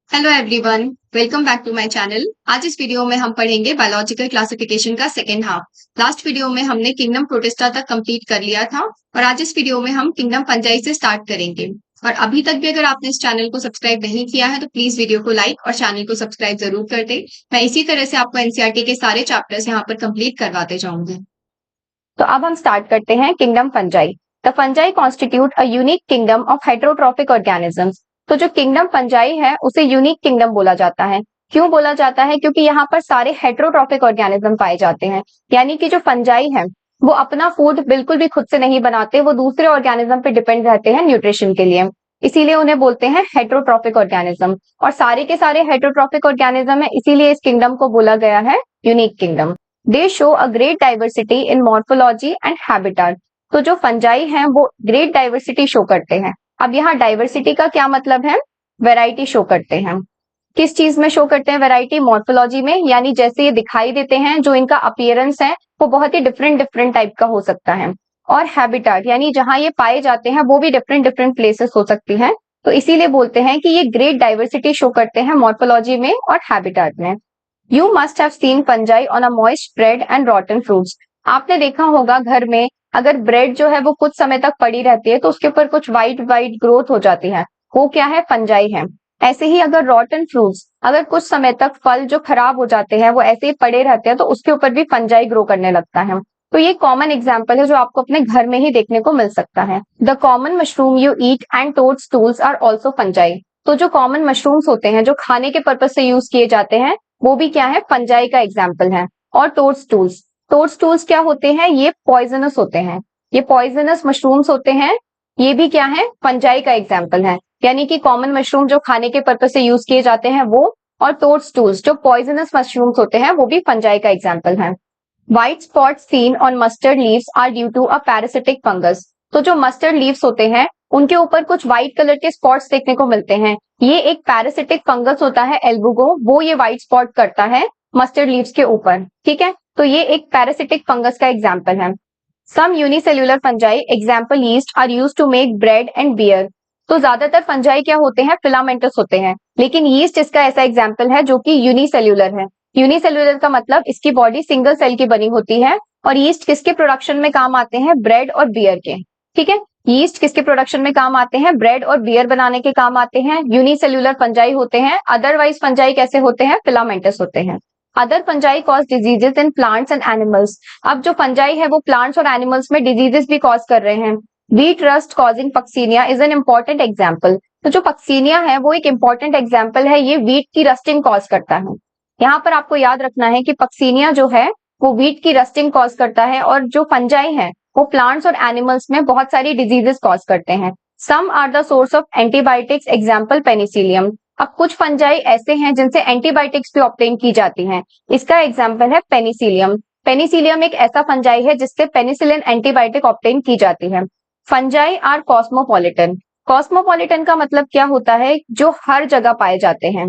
Hello everyone, welcome back to my channel. आज इस video में हम पढ़ेंगे बायोलॉजिकल क्लासिफिकेशन का सेकेंड हाफ। लास्ट वीडियो में हमने किंगडम प्रोटिस्टा तक कंप्लीट कर लिया था और आज इस वीडियो में हम किंगडम फंजाई से स्टार्ट करेंगे। और अभी तक भी अगर आपने इस चैनल को सब्सक्राइब नहीं किया है तो प्लीज वीडियो को लाइक और चैनल को सब्सक्राइब जरूर कर दे। मैं इसी तरह से आपको एनसीईआरटी के सारे चैप्टर्स यहाँ पर कंप्लीट करवाते जाऊंगी। तो अब हम स्टार्ट करते हैं kingdom fungi. The fungi constitute a unique kingdom of heterotrophic organisms. तो जो किंगडम फंजाई है उसे यूनिक किंगडम बोला जाता है। क्यों बोला जाता है? क्योंकि यहाँ पर सारे हेटेरोट्रॉफिक ऑर्गेनिज्म पाए जाते हैं, यानी कि जो फंजाई है वो अपना फूड बिल्कुल भी खुद से नहीं बनाते, वो दूसरे ऑर्गेनिज्म पे डिपेंड रहते हैं न्यूट्रिशन के लिए। इसीलिए उन्हें बोलते हैं हेटेरोट्रॉफिक ऑर्गेनिज्म। और सारे के सारे हेटेरोट्रॉफिक ऑर्गेनिज्म है, इसीलिए इस किंगडम को बोला गया है unique kingdom. They show a great diversity in morphology and habitat. तो जो फंजाई हैं वो ग्रेट डाइवर्सिटी शो करते हैं। अब यहाँ डाइवर्सिटी का क्या मतलब है? वैरायटी शो करते हैं। किस चीज में शो करते हैं वैरायटी? मॉर्फोलॉजी में, यानी जैसे ये दिखाई देते हैं, जो इनका अपीयरेंस है वो बहुत ही डिफरेंट डिफरेंट टाइप का हो सकता है। और हैबिटेट यानी जहां ये पाए जाते हैं वो भी डिफरेंट डिफरेंट प्लेसेस हो सकती हैं। तो इसीलिए बोलते हैं कि ये ग्रेट डाइवर्सिटी शो करते हैं मॉर्फोलॉजी में और हैबिटेट में। You must have seen fungi on a moist bread and rotten fruits. आपने देखा होगा घर में अगर ब्रेड जो है वो कुछ समय तक पड़ी रहती है तो उसके ऊपर कुछ वाइट वाइट ग्रोथ हो जाती है, वो क्या है? फंजाई है। ऐसे ही अगर रॉटन फ्रूट्स, अगर कुछ समय तक फल जो खराब हो जाते हैं वो ऐसे ही पड़े रहते हैं तो उसके ऊपर भी फंजाई ग्रो करने लगता है। तो ये कॉमन एग्जाम्पल है जो आपको अपने घर में ही देखने को मिल सकता है। The common mushroom you eat and toadstools are also fungi. तो जो कॉमन मशरूम्स होते हैं जो खाने के पर्पज से यूज किए जाते हैं वो भी क्या है? फंजाई का एग्जाम्पल है। और टोड्स्टूल्स, टोड्स्टूल्स क्या होते हैं? ये पॉइजनस होते हैं, ये पॉइजनस मशरूम्स होते हैं, ये भी क्या है? फंजाई का एग्जाम्पल है। यानी कि कॉमन मशरूम जो खाने के पर्पज से यूज किए जाते हैं वो, और टोड्स्टूल्स जो पॉइजनस मशरूम्स होते हैं वो भी फंजाई का एग्जाम्पल है। White spot seen on mustard leaves are due to a parasitic fungus. तो जो मस्टर्ड लीव्स होते हैं उनके ऊपर कुछ व्हाइट कलर के स्पॉट्स देखने को मिलते हैं, ये एक पैरासिटिक फंगस होता है एल्बुगो, वो ये व्हाइट स्पॉट करता है मस्टर्ड लीव्स के ऊपर। ठीक है, तो ये एक पैरासिटिक फंगस का एग्जाम्पल है। Some unicellular fungi example yeast are used to make bread and beer. तो ज्यादातर फंजाई क्या होते हैं? फिलामेंटस होते हैं, लेकिन यीस्ट इसका ऐसा एग्जाम्पल है जो कि यूनिसेल्यूलर है। यूनिसेल्यूलर का मतलब इसकी बॉडी सिंगल सेल की बनी होती है। और यीस्ट किसके प्रोडक्शन में काम आते हैं? ब्रेड और बियर के। ठीक है, यीस्ट किसके प्रोडक्शन में काम आते हैं? ब्रेड और बियर बनाने के काम आते हैं। यूनिसेल्यूलर फंजाई होते हैं। अदरवाइज फंजाई कैसे होते हैं? फिलामेंटस होते हैं। Other fungi cause diseases in plants and animals. अब जो फंजाई है वो प्लांट्स और एनिमल्स में डिजीजेस भी कॉज कर रहे हैं। Wheat rust causing Puccinia is an important example. तो जो पक्सीनिया है वो एक इंपॉर्टेंट एग्जाम्पल है, ये व्हीट की रस्टिंग कॉज करता है। यहाँ पर आपको याद रखना है कि पक्सीनिया जो है वो व्हीट की रस्टिंग कॉज करता है, और जो फंजाई है वो प्लांट्स और एनिमल्स में बहुत सारी डिजीजेस कॉज करते हैं। Some are the source of antibiotics, example penicillium. अब कुछ फंजाई ऐसे हैं जिनसे एंटीबायोटिक्स भी ऑब्टेन की जाती हैं, इसका एग्जाम्पल है पेनिसिलियम। पेनिसिलियम एक ऐसा फंजाई है जिससे पेनिसिलिन एंटीबायोटिक ऑब्टेन की जाती है। Fungi are cosmopolitan. कॉस्मोपॉलिटन का मतलब क्या होता है? जो हर जगह पाए जाते हैं।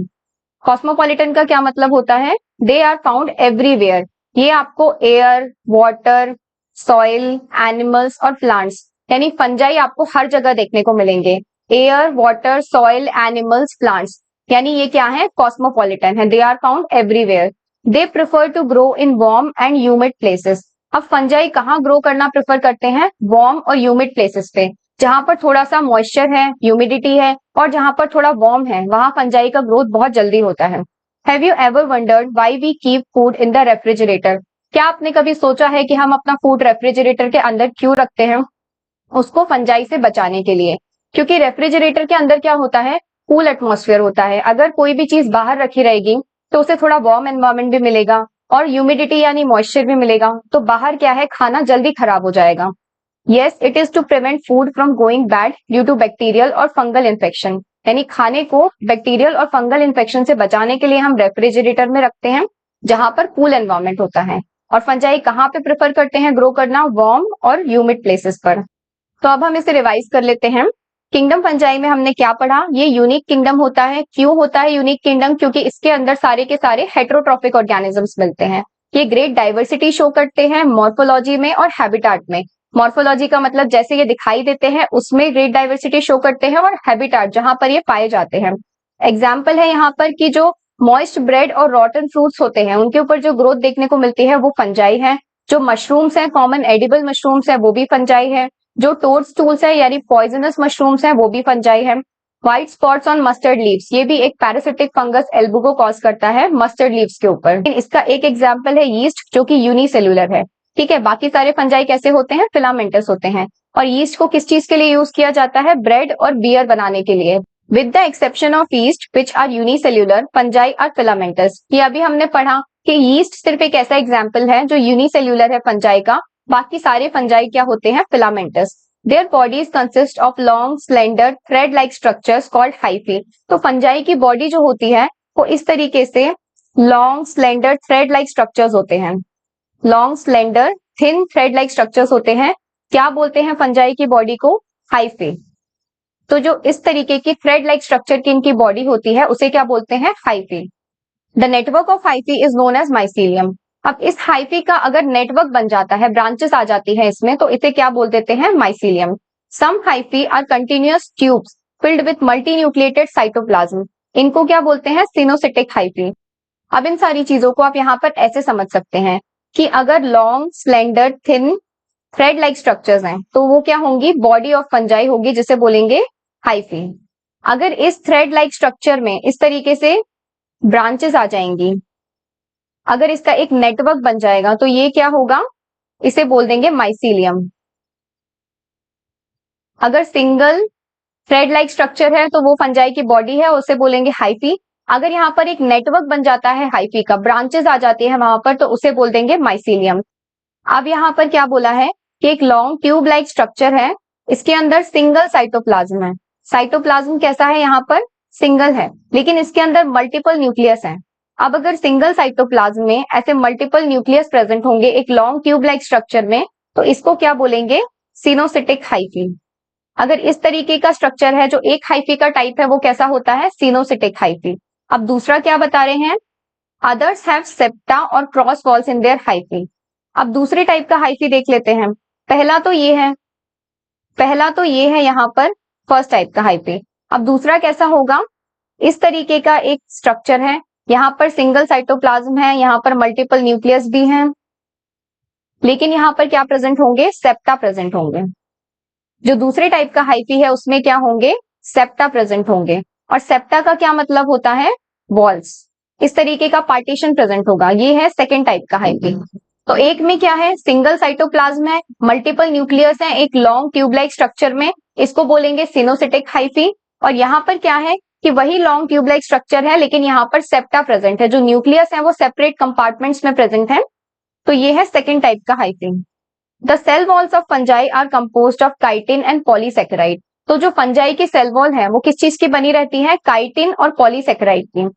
कॉस्मोपॉलिटन का क्या मतलब होता है? They are found everywhere. ये आपको एयर, वाटर, सॉइल, एनिमल्स और प्लांट्स, यानी फंजाई आपको हर जगह देखने को मिलेंगे। Air, water, soil, animals, plants, यानी ये क्या है? कॉस्मोपॉलिटन है। They are found everywhere. They prefer to grow in warm and humid places. अब फंजाई कहाँ ग्रो करना प्रेफर करते हैं? वार्म और ह्यूमिड प्लेसेस पे, जहां पर थोड़ा सा मॉइस्चर है, ह्यूमिडिटी है, और जहां पर थोड़ा वार्म है, वहां फंजाई का ग्रोथ बहुत जल्दी होता है। Have you ever wondered why we keep food in the refrigerator? क्या आपने कभी सोचा है कि हम अपना फूड रेफ्रिजरेटर के अंदर क्यों रखते हैं? उसको फंजाई से बचाने के लिए। क्योंकि रेफ्रिजरेटर के अंदर क्या होता है? कूल एटमॉस्फेयर होता है। अगर कोई भी चीज बाहर रखी रहेगी तो उसे थोड़ा वार्म एनवायरमेंट भी मिलेगा और ह्यूमिडिटी यानी मॉइस्चर भी मिलेगा, तो बाहर क्या है? खाना जल्दी खराब हो जाएगा। Yes, it is to prevent food from going bad due to bacterial और फंगल इन्फेक्शन। यानी खाने को बैक्टीरियल और फंगल इन्फेक्शन से बचाने के लिए हम रेफ्रिजरेटर में रखते हैं जहां पर कूल एनवायरमेंट होता है। और फंजाई कहाँ पे प्रेफर करते हैं ग्रो करना? वार्म और ह्यूमिड प्लेसेस पर। तो अब हम इसे रिवाइज कर लेते हैं। किंगडम फंजाई में हमने क्या पढ़ा? ये यूनिक किंगडम होता है। क्यों होता है यूनिक किंगडम? क्योंकि इसके अंदर सारे के सारे हेटेरोट्रॉफिक ऑर्गेनिजम्स मिलते हैं। ये ग्रेट डाइवर्सिटी शो करते हैं मॉर्फोलॉजी में और हैबिटेट में। मॉर्फोलॉजी का मतलब जैसे ये दिखाई देते हैं उसमें ग्रेट डाइवर्सिटी शो करते हैं, और हैबिटेट जहां पर ये पाए जाते हैं। एग्जाम्पल है यहाँ पर कि जो मॉइस्ट ब्रेड और रॉटन फ्रूट्स होते हैं उनके ऊपर जो ग्रोथ देखने को मिलती है वो फंजाई है। जो मशरूम्स हैं, कॉमन एडिबल मशरूम्स है, वो भी फंजाई है। जो टोडस्टूल्स है यानी पॉइजनस मशरूम्स है वो भी फंजाई है। White spots on mustard leaves, ये भी एक पैरासिटिक फंगस एल्बू को कॉज करता है मस्टर्ड लीव्स के ऊपर। इसका एक एग्जाम्पल है यीस्ट जो कि यूनिसेल्यूलर है। ठीक है, बाकी सारे फंजाई कैसे होते हैं? फिलामेंटस होते हैं। और यीस्ट को किस चीज के लिए यूज किया जाता है? ब्रेड और बियर बनाने के लिए। With the exception of yeast which are unicellular, fungi are filamentous. ये अभी हमने पढ़ा कि यीस्ट सिर्फ एक ऐसा एग्जाम्पल है जो यूनिसेल्यूलर है फंजाई का, बाकी सारे फंजाई क्या होते हैं? Filamentous. Their bodies consist of long, slender, thread-like structures called hyphae. तो फंजाई की बॉडी जो होती है वो इस तरीके से लॉन्ग, स्लेंडर, थ्रेड-लाइक स्ट्रक्चर्स होते हैं। Long, slender, thin, thread-like structures होते हैं। क्या बोलते हैं फंजाई की बॉडी को? हाइफे। तो जो इस तरीके की थ्रेड-लाइक स्ट्रक्चर की इनकी बॉडी होती है उसे क्या बोलते हैं? Hyphae. The network of hyphae is known as mycelium. अब इस हाइफी का अगर नेटवर्क बन जाता है, ब्रांचेस आ जाती है इसमें, तो इसे क्या बोल देते हैं? Mycelium. Some hyphae are continuous tubes filled with multinucleated cytoplasm. इनको क्या बोलते हैं? Coenocytic hyphae. अब इन सारी चीजों को आप यहाँ पर ऐसे समझ सकते हैं कि अगर long, slender, thin, thread like structures हैं तो वो क्या होंगी? बॉडी ऑफ फंजाई होगी जिसे बोलेंगे हाइफी। अगर इस थ्रेड लाइक स्ट्रक्चर में इस तरीके से ब्रांचेस आ जाएंगी, अगर इसका एक नेटवर्क बन जाएगा तो ये क्या होगा? इसे बोल देंगे माइसीलियम। अगर सिंगल थ्रेड लाइक स्ट्रक्चर है तो वो फंजाई की बॉडी है, उसे बोलेंगे हाइफी। अगर यहाँ पर एक नेटवर्क बन जाता है हाइफी का, ब्रांचेस आ जाती है वहां पर, तो उसे बोल देंगे माइसीलियम। अब यहाँ पर क्या बोला है कि एक लॉन्ग ट्यूब लाइक स्ट्रक्चर है, इसके अंदर सिंगल साइटोप्लाज्म है। साइटोप्लाज्म कैसा है? यहाँ पर सिंगल है, लेकिन इसके अंदर मल्टीपल न्यूक्लियस है। अब अगर सिंगल साइटोप्लाज्म में ऐसे मल्टीपल न्यूक्लियस प्रेजेंट होंगे एक लॉन्ग ट्यूब लाइक स्ट्रक्चर में, तो इसको क्या बोलेंगे? सिनोसिटिक हाइफी। अगर इस तरीके का स्ट्रक्चर है जो एक हाइफी का टाइप है, वो कैसा होता है? सिनोसिटिक हाइफी। अब दूसरा क्या बता रहे हैं? अदर्स हैव सेप्टा और cross walls in their hyphae. अब दूसरे टाइप का हाइफी देख लेते हैं। पहला तो ये है यहाँ पर फर्स्ट टाइप का हाइफी। अब दूसरा कैसा होगा? इस तरीके का एक स्ट्रक्चर है, यहाँ पर सिंगल साइटोप्लाज्म है, यहाँ पर मल्टीपल न्यूक्लियस भी हैं, लेकिन यहाँ पर क्या प्रेजेंट होंगे? सेप्टा प्रेजेंट होंगे। जो दूसरे टाइप का हाइफी है उसमें क्या होंगे? सेप्टा प्रेजेंट होंगे। और सेप्टा का क्या मतलब होता है? वॉल्स। इस तरीके का पार्टीशन प्रेजेंट होगा। ये है सेकेंड टाइप का हाइफी। तो एक में क्या है? सिंगल साइटोप्लाज्म है, मल्टीपल न्यूक्लियस है एक लॉन्ग ट्यूब लाइक स्ट्रक्चर में, इसको बोलेंगे सिनोसिटिक हाइफी। और यहाँ पर क्या है कि वही लॉन्ग ट्यूब लाइक स्ट्रक्चर है, लेकिन यहाँ पर सेप्टा प्रेजेंट है, जो न्यूक्लियस है वो सेपरेट कंपार्टमेंट्स में प्रेजेंट है। तो ये है सेकेंड टाइप का hyphae. The cell walls of fungi are composed of chitin and polysaccharide. तो जो फंजाई की सेल वॉल है वो किस चीज की बनी रहती है? काइटिन और पॉलीसेकेराइड की।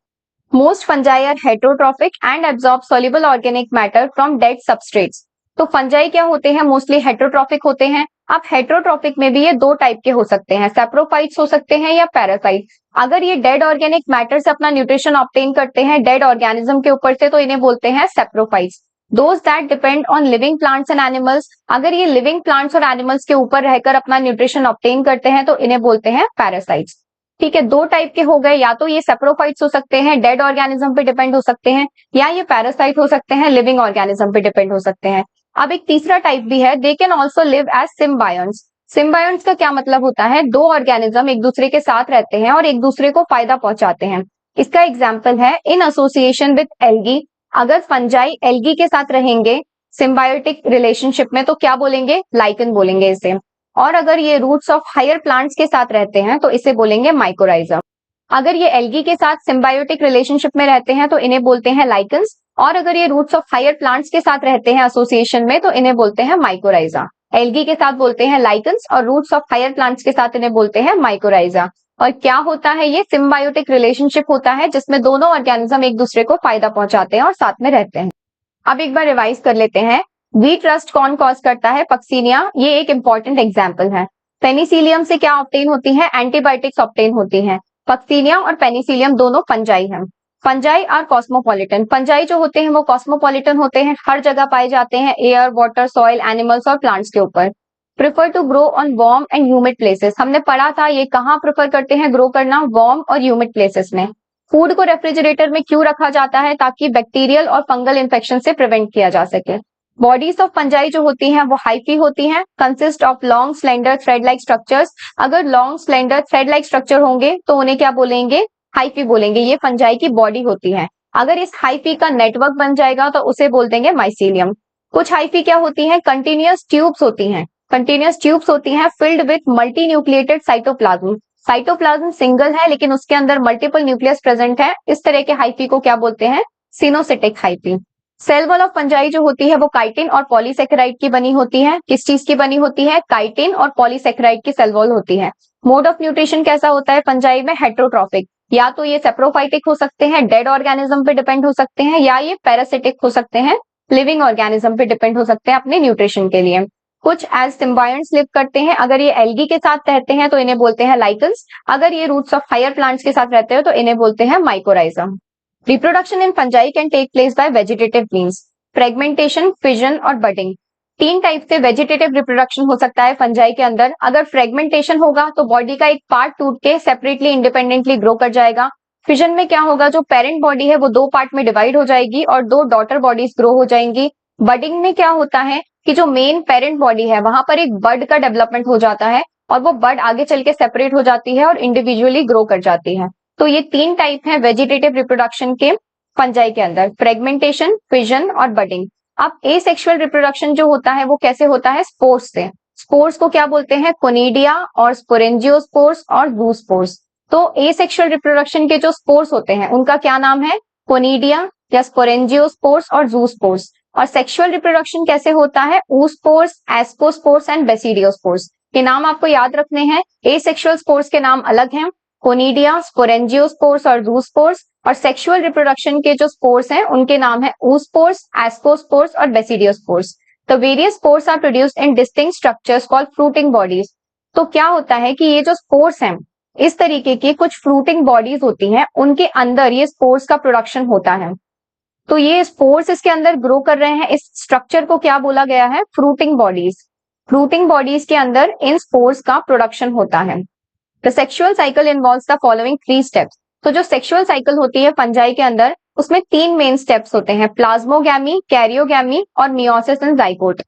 Most fungi are heterotrophic and absorb soluble organic matter from dead substrates. तो फंजाई क्या होते हैं? मोस्टली हेटरोट्रॉफिक होते हैं। अब हेटरोट्रॉफिक में भी ये दो टाइप के हो सकते हैं, सैप्रोफाइट्स हो सकते हैं या पैरासाइट। अगर ये डेड ऑर्गेनिक मैटर से अपना न्यूट्रिशन ऑब्टेन करते हैं डेड ऑर्गेनिज्म के ऊपर से, तो इन्हें बोलते हैं saprophytes. Those that depend on living plants and animals, अगर ये लिविंग प्लांट्स और एनिमल्स के ऊपर रहकर अपना न्यूट्रिशन ऑब्टेन करते हैं तो इन्हें बोलते हैं पैरासाइट्स। ठीक है, दो टाइप के हो गए, या तो ये सैप्रोफाइट्स हो सकते हैं, डेड ऑर्गेनिज्म पे डिपेंड हो सकते हैं, या ये पैरासाइट हो सकते हैं, लिविंग ऑर्गेनिज्म पे डिपेंड हो सकते हैं। अब एक तीसरा टाइप भी है, they can also live as symbionts. Symbionts का क्या मतलब होता है? दो ऑर्गेनिज्म एक दूसरे के साथ रहते हैं और एक दूसरे को फायदा पहुंचाते हैं। इसका एग्जाम्पल है इन एसोसिएशन विद एल्गी। अगर फंजाई एल्गी के साथ रहेंगे सिम्बायोटिक रिलेशनशिप में तो क्या बोलेंगे? लाइकन बोलेंगे इसे। और अगर ये रूट्स ऑफ हायर प्लांट्स के साथ रहते हैं तो इसे बोलेंगे माइकोराइजा। अगर ये एल्गी के साथ सिम्बायोटिक रिलेशनशिप में रहते हैं तो इन्हें बोलते हैं लाइकन्स, और अगर ये रूट्स ऑफ हायर प्लांट्स के साथ रहते हैं एसोसिएशन में तो इन्हें बोलते हैं माइकोराइजा। एल्गी के साथ बोलते हैं लाइकन्स और रूट्स ऑफ हायर प्लांट्स के साथ इन्हें बोलते हैं माइकोराइजा। और क्या होता है? ये सिम्बायोटिक रिलेशनशिप होता है जिसमें दोनों ऑर्गेनिज्म एक दूसरे को फायदा पहुंचाते हैं और साथ में रहते हैं। अब एक बार रिवाइज कर लेते हैं। व्हीट रस्ट कौन कॉज करता है? पक्सीनिया। ये एक इंपॉर्टेंट एग्जाम्पल है। पेनिसिलियम से क्या ऑब्टेन होती है? एंटीबायोटिक्स ऑब्टेन होती है। पक्सीनिया और पेनिसिलियम दोनों फंजाई हैं। Fungi are cosmopolitan. फंजाई जो होते हैं वो कॉस्मोपॉलिटन होते हैं, हर जगह पाए जाते हैं, एयर, वाटर, सॉइल, एनिमल्स और प्लांट्स के ऊपर। Prefer to grow on warm and humid places. हमने पढ़ा था ये कहाँ प्रेफर करते हैं ग्रो करना, वार्म और ह्यूमिड प्लेसेस में। फूड को रेफ्रिजरेटर में क्यों रखा जाता है, ताकि बैक्टीरियल और फंगल इन्फेक्शन से प्रिवेंट किया जा सके। बॉडीज ऑफ फंजाई जो होती हैं वो हाइफी होती हैं, consist of long slender thread like structures. अगर long slender thread like structure होंगे तो उन्हें क्या बोलेंगे, हाइफी बोलेंगे। ये फंजाई की बॉडी होती है। अगर इस हाइफी का नेटवर्क बन जाएगा तो उसे बोल देंगे माइसीलियम। कुछ हाइफी क्या होती हैं, कंटिन्यूअस ट्यूब्स होती हैं। कंटिन्यूअस ट्यूब्स होती हैं filled with multi nucleated cytoplasm. Cytoplasm single है लेकिन उसके अंदर मल्टीपल न्यूक्लियस प्रेजेंट है। इस तरह के हाइफी को क्या बोलते हैं, coenocytic hyphae. Cell wall of fungi जो होती है वो काइटिन और पॉलीसेकेराइड की बनी होती है। किस चीज की बनी होती है, काइटिन और पॉलीसेकेराइड की सेल वॉल होती है। मोड ऑफ न्यूट्रिशन कैसा होता है फंजाई में, हेट्रोट्रॉफिक। या तो ये सेप्रोफाइटिक हो सकते हैं, डेड ऑर्गेनिज्म पे डिपेंड हो सकते हैं, या ये पैरासिटिक हो सकते हैं, लिविंग ऑर्गेनिज्म पे डिपेंड हो सकते हैं अपने न्यूट्रिशन के लिए। कुछ एज सिम्बायोन्ट्स लिव करते हैं। अगर ये एल्गी के साथ रहते हैं तो इन्हें बोलते हैं लाइकन्स। अगर ये रूट्स ऑफ हायर प्लांट्स के साथ रहते हैं तो इन्हें बोलते हैं mycorrhiza. Reproduction in fungi can take place by vegetative means, fragmentation, fission और बडिंग। तीन टाइप से वेजिटेटिव रिप्रोडक्शन हो सकता है फंजाई के अंदर। अगर फ्रेगमेंटेशन होगा तो बॉडी का एक पार्ट टूट के सेपरेटली इंडिपेंडेंटली ग्रो कर जाएगा। फिजन में क्या होगा, जो पेरेंट बॉडी है वो दो पार्ट में डिवाइड हो जाएगी और दो डॉटर बॉडीज ग्रो हो जाएंगी। बडिंग में क्या होता है कि जो मेन पेरेंट बॉडी है वहां पर एक बड का डेवलपमेंट हो जाता है और वो बड आगे चल के सेपरेट हो जाती है और इंडिविजुअली ग्रो कर जाती है। तो ये तीन टाइप है वेजिटेटिव रिप्रोडक्शन के फंजाई के अंदर, फ्रेगमेंटेशन, फिजन और बडिंग। अब एसेक्सुअल रिप्रोडक्शन जो होता है वो कैसे होता है, स्पोर्स से। स्पोर्स को क्या बोलते हैं, कोनिडिया और स्पोरेंजियोस्पोर्स और जूस्पोर्स। तो एसेक्सुअल रिप्रोडक्शन के जो स्पोर्स होते हैं उनका क्या नाम है, कोनिडिया या स्पोरेंजियोस्पोर्स और जूस्पोर्स। और सेक्सुअल रिप्रोडक्शन कैसे होता है, oospores, ascospores एंड बेसिडियोस्पोर्स। के नाम आपको याद रखने हैं। एसेक्सुअल स्पोर्स के नाम अलग हैं, कोनिडिया, स्पोरेंजियोस्पोर्स और जूस्पोर्स। और सेक्सुअल रिप्रोडक्शन के जो स्पोर्स हैं उनके नाम है oospores, ascospores और basidiospores. The various spores are produced in distinct structures called fruiting bodies. तो क्या होता है कि ये जो स्पोर्स हैं, इस तरीके की कुछ फ्रूटिंग बॉडीज होती हैं, उनके अंदर ये स्पोर्स का प्रोडक्शन होता है। तो ये स्पोर्स इसके अंदर ग्रो कर रहे हैं। इस स्ट्रक्चर को क्या बोला गया है, फ्रूटिंग बॉडीज। फ्रूटिंग बॉडीज के अंदर इन स्पोर्स का प्रोडक्शन होता है। The sexual cycle involves the following 3 steps. तो जो सेक्सुअल साइकिल होती है फंजाई के अंदर उसमें 3 मेन स्टेप्स होते हैं, प्लाज्मोगैमी, कैरियोगैमी और मियोसिस एंड जाइगोट।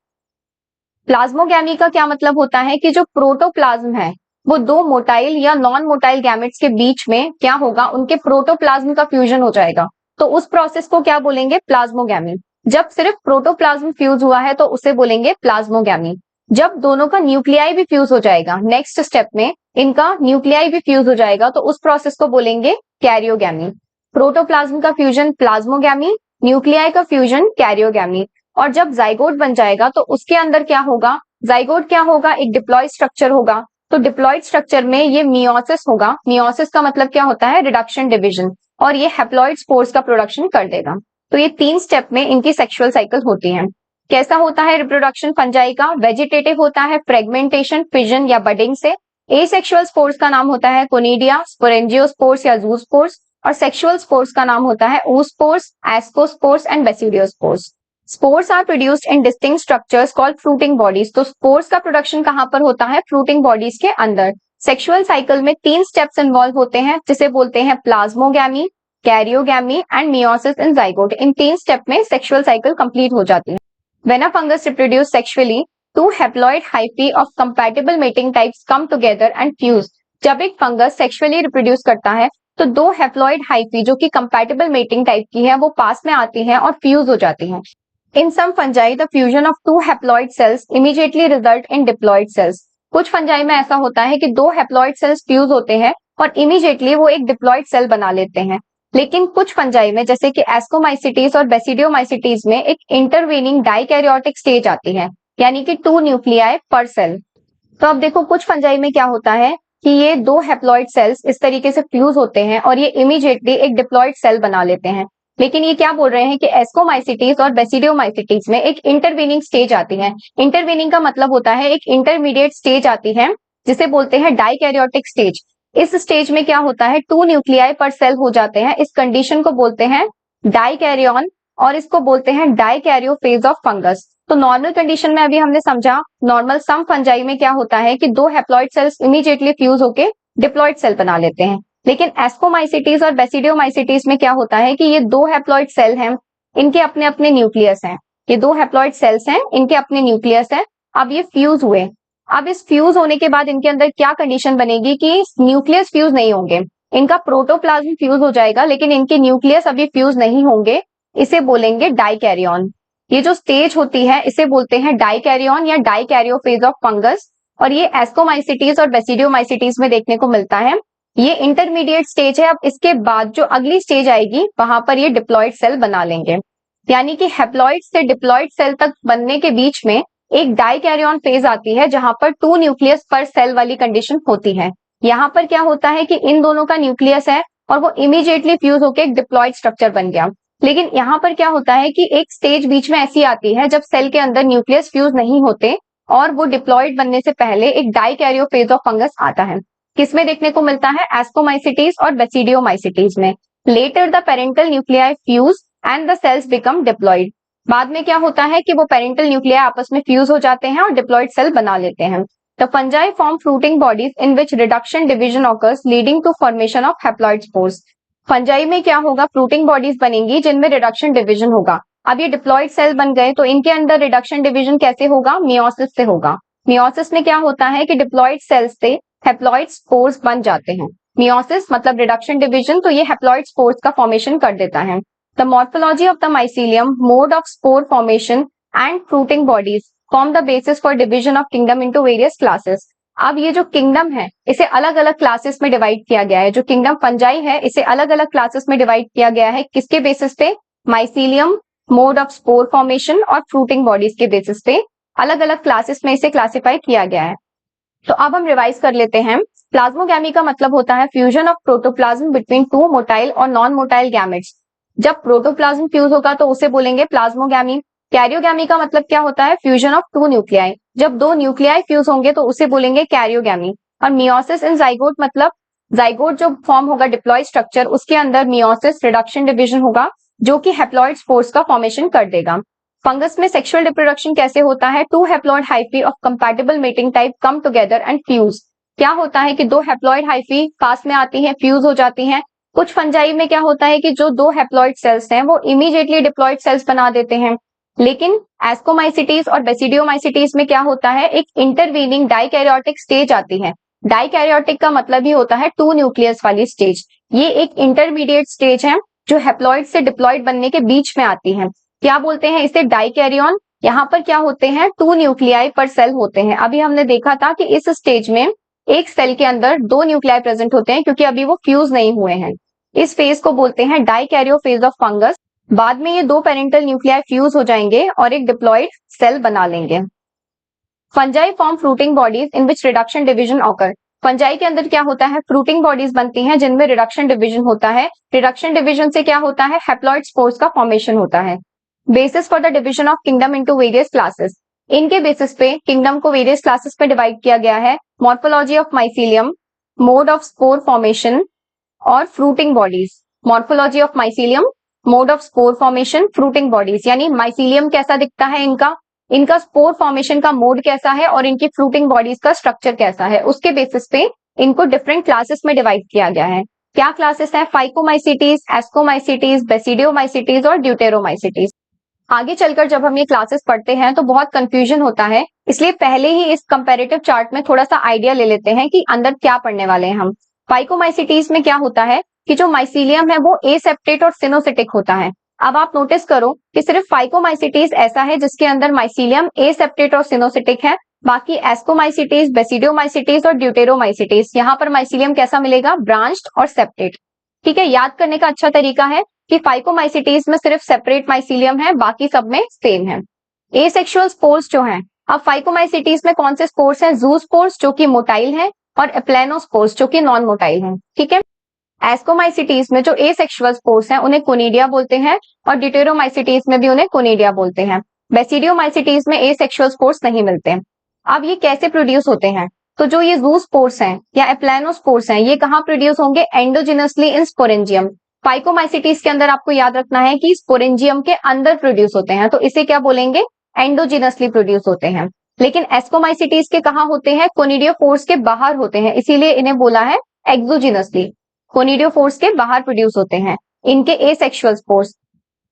प्लाज्मोगैमी का क्या मतलब होता है कि जो प्रोटोप्लाज्म है वो दो मोटाइल या नॉन मोटाइल गैमेट्स के बीच में क्या होगा, उनके प्रोटोप्लाज्म का फ्यूजन हो जाएगा। तो उस प्रोसेस को क्या बोलेंगे, प्लाज्मोगैमी। जब सिर्फ प्रोटोप्लाज्म फ्यूज हुआ है तो उसे बोलेंगे प्लाज्मोगैमी। जब दोनों का न्यूक्लियाई भी फ्यूज हो जाएगा, नेक्स्ट स्टेप में इनका न्यूक्लियाई भी फ्यूज हो जाएगा, तो उस प्रोसेस को बोलेंगे कैरियोगैमी। प्रोटोप्लाज्म का फ्यूजन प्लाज्मोगैमी, न्यूक्लियाई का फ्यूजन कैरियोगैमी। और जब जाइगोट बन जाएगा तो उसके अंदर क्या होगा, जाइगोट क्या होगा, एक डिप्लॉयड स्ट्रक्चर होगा। तो डिप्लॉयड स्ट्रक्चर में ये मियोसिस होगा। मियोसिस का मतलब क्या होता है, रिडक्शन, डिविजन। और ये हैप्लॉइड स्पोर्स का प्रोडक्शन कर देगा। तो ये 3 स्टेप में इनकी सेक्सुअल साइकिल होती है। कैसा होता है रिप्रोडक्शन फंजाई का, वेजिटेटिव होता है, फ्रेगमेंटेशन, फिजन या बडिंग से। एसेक्सुअल स्पोर्स का नाम होता है कोनिडिया, स्पोरेंजियोस्पोर्स या जूस्पोर्स। और सेक्सुअल स्पोर्स का नाम होता है oospores, ascospores and basidiospores. Spores are produced in distinct structures called fruiting bodies. तो स्पोर्स का प्रोडक्शन कहां पर होता है, फ्रूटिंग बॉडीज के अंदर। सेक्सुअल साइकिल में 3 स्टेप्स इन्वॉल्व होते हैं जिसे बोलते हैं plasmogamy, karyogamy and meiosis in zygote. In 3 step में सेक्सुअल साइकिल कंप्लीट हो जाती है। When a fungus reproduce sexually, 2 haploid hyphae of compatible mating types come together and fuse. जब एक फंगस सेक्सुअली रिप्रोड्यूस करता है तो 2 हैप्लॉइड हाइफी जो कि कंपैटिबल मेटिंग टाइप की है वो पास में आती हैं और फ्यूज हो जाती हैं। In some fungi, the fusion of 2 haploid cells immediately result in diploid cells. कुछ फंजाई में ऐसा होता है कि 2 हैप्लॉइड सेल्स फ्यूज होते हैं और इमीडिएटली वो एक डिप्लॉइड सेल बना लेते हैं। लेकिन कुछ फंजाई में जैसे कि एस्कोमाइसिटीज और बेसिडियोमाइसिटीज में एक इंटरवेनिंग डाइकैरियोटिक स्टेज आती है, यानी कि 2 न्यूक्लियाई पर सेल। तो अब देखो कुछ फंजाई में क्या होता है कि ये 2 हैप्लॉइड सेल्स इस तरीके से फ्यूज होते हैं और ये इमीडिएटली एक डिप्लॉइड सेल बना लेते हैं। लेकिन ये क्या बोल रहे हैं कि एस्कोमाइसिटीज और बेसिडियोमाइसिटीज में एक इंटरवेनिंग स्टेज आती है। इंटरवेनिंग का मतलब होता है एक इंटरमीडिएट स्टेज आती है जिसे बोलते हैं डाइकैरियोटिक स्टेज। इस स्टेज में क्या होता है, 2 न्यूक्लियाई पर सेल हो जाते हैं। इस कंडीशन को बोलते हैं डाइकैरियन और इसको बोलते हैं डाइकैरियोफेज ऑफ फंगस। तो नॉर्मल कंडीशन में अभी हमने समझा, नॉर्मल सम फंजाई में क्या होता है कि दो हैप्लॉइड सेल्स इमीडिएटली फ्यूज होके डिप्लॉइड सेल बना लेते हैं। लेकिन एस्कोमाइसिटीज और बेसिडियोमाइसिटीज में क्या होता है कि ये दो हैप्लॉइड सेल हैं, इनके अपने अपने न्यूक्लियस हैं। ये दो हैप्लॉइड सेल्स हैं, इनके अपने न्यूक्लियस हैं। अब ये फ्यूज हुए। अब इस फ्यूज होने के बाद इनके अंदर क्या कंडीशन बनेगी कि न्यूक्लियस फ्यूज नहीं होंगे, इनका प्रोटोप्लाज्म फ्यूज हो जाएगा, लेकिन इनके न्यूक्लियस अभी फ्यूज नहीं होंगे। इसे बोलेंगे डाइकैरियन। ये जो स्टेज होती है इसे बोलते हैं डाइकैरियन या डाइकैरियोफेज ऑफ फंगस, और ये एस्कोमाइसिटीज और बेसिडियोमाइसिटीज में देखने को मिलता है। ये इंटरमीडिएट स्टेज है। अब इसके बाद जो अगली स्टेज आएगी वहां पर ये डिप्लॉइड सेल बना लेंगे, यानी कि हैप्लॉइड से डिप्लॉइड सेल तक बनने के बीच में एक डाइकैरियन फेज आती है जहां पर 2 न्यूक्लियस पर सेल वाली कंडीशन होती है। यहाँ पर क्या होता है कि इन दोनों का न्यूक्लियस है और वो इमीडिएटली फ्यूज होकर एक डिप्लॉइड स्ट्रक्चर बन गया। लेकिन यहाँ पर क्या होता है कि एक स्टेज बीच में ऐसी आती है जब सेल के अंदर न्यूक्लियस फ्यूज नहीं होते और वो डिप्लॉइड बनने से पहले एक डाइकैरियोफेज ऑफ फंगस आता है। किसमें देखने को मिलता है? एस्कोमाइसिटीज और बेसिडियोमाइसिटीज में। Later the parental nuclei fuse and the cells become diploid. बाद में क्या होता है कि वो पेरेंटल न्यूक्लियाई आपस में फ्यूज हो जाते हैं और डिप्लॉइड सेल बना लेते हैं। The fungi form fruiting bodies in which reduction division occurs, leading to formation of haploid spores. Fungi में क्या होगा? फ्रूटिंग बॉडीज बनेंगी जिनमें रिडक्शन डिवीजन होगा। अब ये डिप्लॉइड सेल बन गए तो इनके अंदर रिडक्शन डिवीजन कैसे होगा? मियोसिस से होगा। मियोसिस में क्या होता है कि डिप्लॉइड सेल्स से हैप्लॉइड स्पोर्स बन जाते हैं। मियोसिस मतलब रिडक्शन डिवीजन, तो ये हैप्लॉइड स्पोर्स का फॉर्मेशन कर देता है। The morphology of the mycelium, mode of spore formation and fruiting bodies form the basis for division of kingdom into various classes. अब ये जो किंगडम है इसे अलग अलग क्लासेस में डिवाइड किया गया है। जो किंगडम फंजाई है इसे अलग अलग क्लासेस में डिवाइड किया गया है। किसके बेसिस पे? Mycelium, mode of spore formation और फ्रूटिंग बॉडीज के बेसिस पे अलग अलग क्लासेस में इसे क्लासिफाई किया गया है। तो अब हम रिवाइज कर लेते हैं। प्लाज्मोगैमी का मतलब होता है fusion of protoplasm between 2 motile और नॉन मोटाइल गैमेट्स। जब प्रोटोप्लाज्म फ्यूज होगा तो उसे बोलेंगे प्लाज्मोगैमी। कैरियोगैमी का मतलब क्या होता है? Fusion of 2 nuclei. जब 2 न्यूक्लियाई फ्यूज होंगे तो उसे बोलेंगे कैरियोगैमी। और मियोसिस इन जाइगोट मतलब जाइगोट जो फॉर्म होगा डिप्लॉइड स्ट्रक्चर, उसके अंदर मियोसिस रिडक्शन डिवीजन होगा जो कि हैप्लॉइड स्पोर्स का फॉर्मेशन कर देगा। फंगस में सेक्सुअल रिप्रोडक्शन कैसे होता है? 2 haploid hyphae of compatible mating type come together and fuse. क्या होता है कि 2 हैप्लॉइड हाइफी पास में आती हैं, फ्यूज हो जाती हैं। कुछ फंजाई में क्या होता है कि जो 2 हैप्लॉइड सेल्स हैं वो इमीडिएटली डिप्लॉइड सेल्स बना देते हैं। लेकिन एस्कोमाइसिटीज और बेसिडियोमाइसिटीज में क्या होता है? एक इंटरवीनिंग डाइकैरियोटिक स्टेज आती है। डाइकैरियोटिक का मतलब ही होता है 2 न्यूक्लियस वाली स्टेज। ये एक इंटरमीडिएट स्टेज है जो हैप्लॉइड से डिप्लॉइड बनने के बीच में आती है। क्या बोलते हैं इसे? डाइकैरियन। यहाँ पर क्या होते हैं? 2 न्यूक्लियाई पर सेल होते हैं। अभी हमने देखा था कि इस स्टेज में एक सेल के अंदर 2 न्यूक्लियाई प्रेजेंट होते हैं क्योंकि अभी वो फ्यूज नहीं हुए हैं। इस फेज को बोलते हैं डाइकैरियोफेज ऑफ फंगस। बाद में ये 2 पेरेंटल न्यूक्लियाई फ्यूज हो जाएंगे और एक डिप्लॉइड सेल बना लेंगे। Fungi form fruiting bodies in which reduction division occur. Fungi के अंदर क्या होता है? फ्रूटिंग बॉडीज बनती हैं जिनमें रिडक्शन डिवीजन होता है। रिडक्शन डिवीजन से क्या होता है? हैप्लॉइड स्पोर्स का फॉर्मेशन होता है। Basis for the division of kingdom into various classes. इनके बेसिस पे किंगडम को वेरियस क्लासेस में डिवाइड किया गया है। Morphology of mycelium, mode of spore formation और fruiting bodies. Morphology of mycelium, mode of spore formation, fruiting bodies, यानी mycelium कैसा दिखता है इनका स्पोर फॉर्मेशन का मोड कैसा है और इनकी फ्रूटिंग बॉडीज का स्ट्रक्चर कैसा है, उसके बेसिस पे इनको डिफरेंट क्लासेस में डिवाइड किया गया है। क्या क्लासेस है? फाइकोमाइसिटीज, एस्कोमाइसिटीज, बेसिडियोमाइसिटीज और ड्यूटेरोमाइसिटीज। आगे चलकर जब हम ये क्लासेस पढ़ते हैं तो बहुत कंफ्यूजन होता है, इसलिए पहले ही इस कंपैरेटिव चार्ट में थोड़ा सा आइडिया ले लेते हैं कि अंदर क्या पढ़ने वाले हैं हम। फाइकोमाइसिटीज में क्या होता है कि जो माइसीलियम है वो एसेप्टेट और सिनोसिटिक होता है। अब आप नोटिस करो कि सिर्फ फाइकोमाइसिटीज ऐसा है जिसके अंदर माइसीलियम एसेप्टेट और सिनोसिटिक है। बाकी एस्कोमाइसिटीज, बेसिडियोमाइसिटीज और ड्यूटेरोमाइसिटीज, यहाँ पर माइसीलियम कैसा मिलेगा? ब्रांच्ड और सेप्टेट। ठीक है, याद करने का अच्छा तरीका है कि फाइकोमाइसिटीज में सिर्फ सेपरेट माइसीलियम है, बाकी सब में सेम है। एसेक्सुअल स्पोर्स जो हैं, अब फाइकोमाइसिटीज में कौन से स्पोर्स हैं? जूस्पोर्स जो कि मोटाइल है और एप्लेनोस्पोर्स जो कि नॉन मोटाइल है। ठीक है, एस्कोमाइसिटीज में जो एसेक्सुअल स्पोर्स हैं उन्हें कोनिडिया बोलते हैं और ड्यूटेरोमाइसिटीज में भी उन्हें कोनिडिया बोलते हैं। बेसिडियोमाइसिटीज में एसेक्सुअल स्पोर्स नहीं मिलते। अब ये कैसे प्रोड्यूस होते हैं? तो जो ये जूस्पोर्स हैं या एप्लेनोस्पोर्स हैं, ये कहाँ प्रोड्यूस होंगे? एंडोजिनसली इन स्पोरेंजियम। फाइकोमाइसिटीज के अंदर आपको याद रखना है कि स्पोरेंजियम के अंदर प्रोड्यूस होते हैं, तो इसे क्या बोलेंगे? एंडोजिनसली प्रोड्यूस होते हैं। लेकिन एस्कोमाइसिटीज के कहाँ होते हैं? कोनिडियोफोर्स के बाहर होते हैं, इसीलिए इन्हें बोला है एक्सोजिनसली। कोनिडियोफोर्स के बाहर प्रोड्यूस होते हैं इनके एसेक्सुअल स्पोर्स।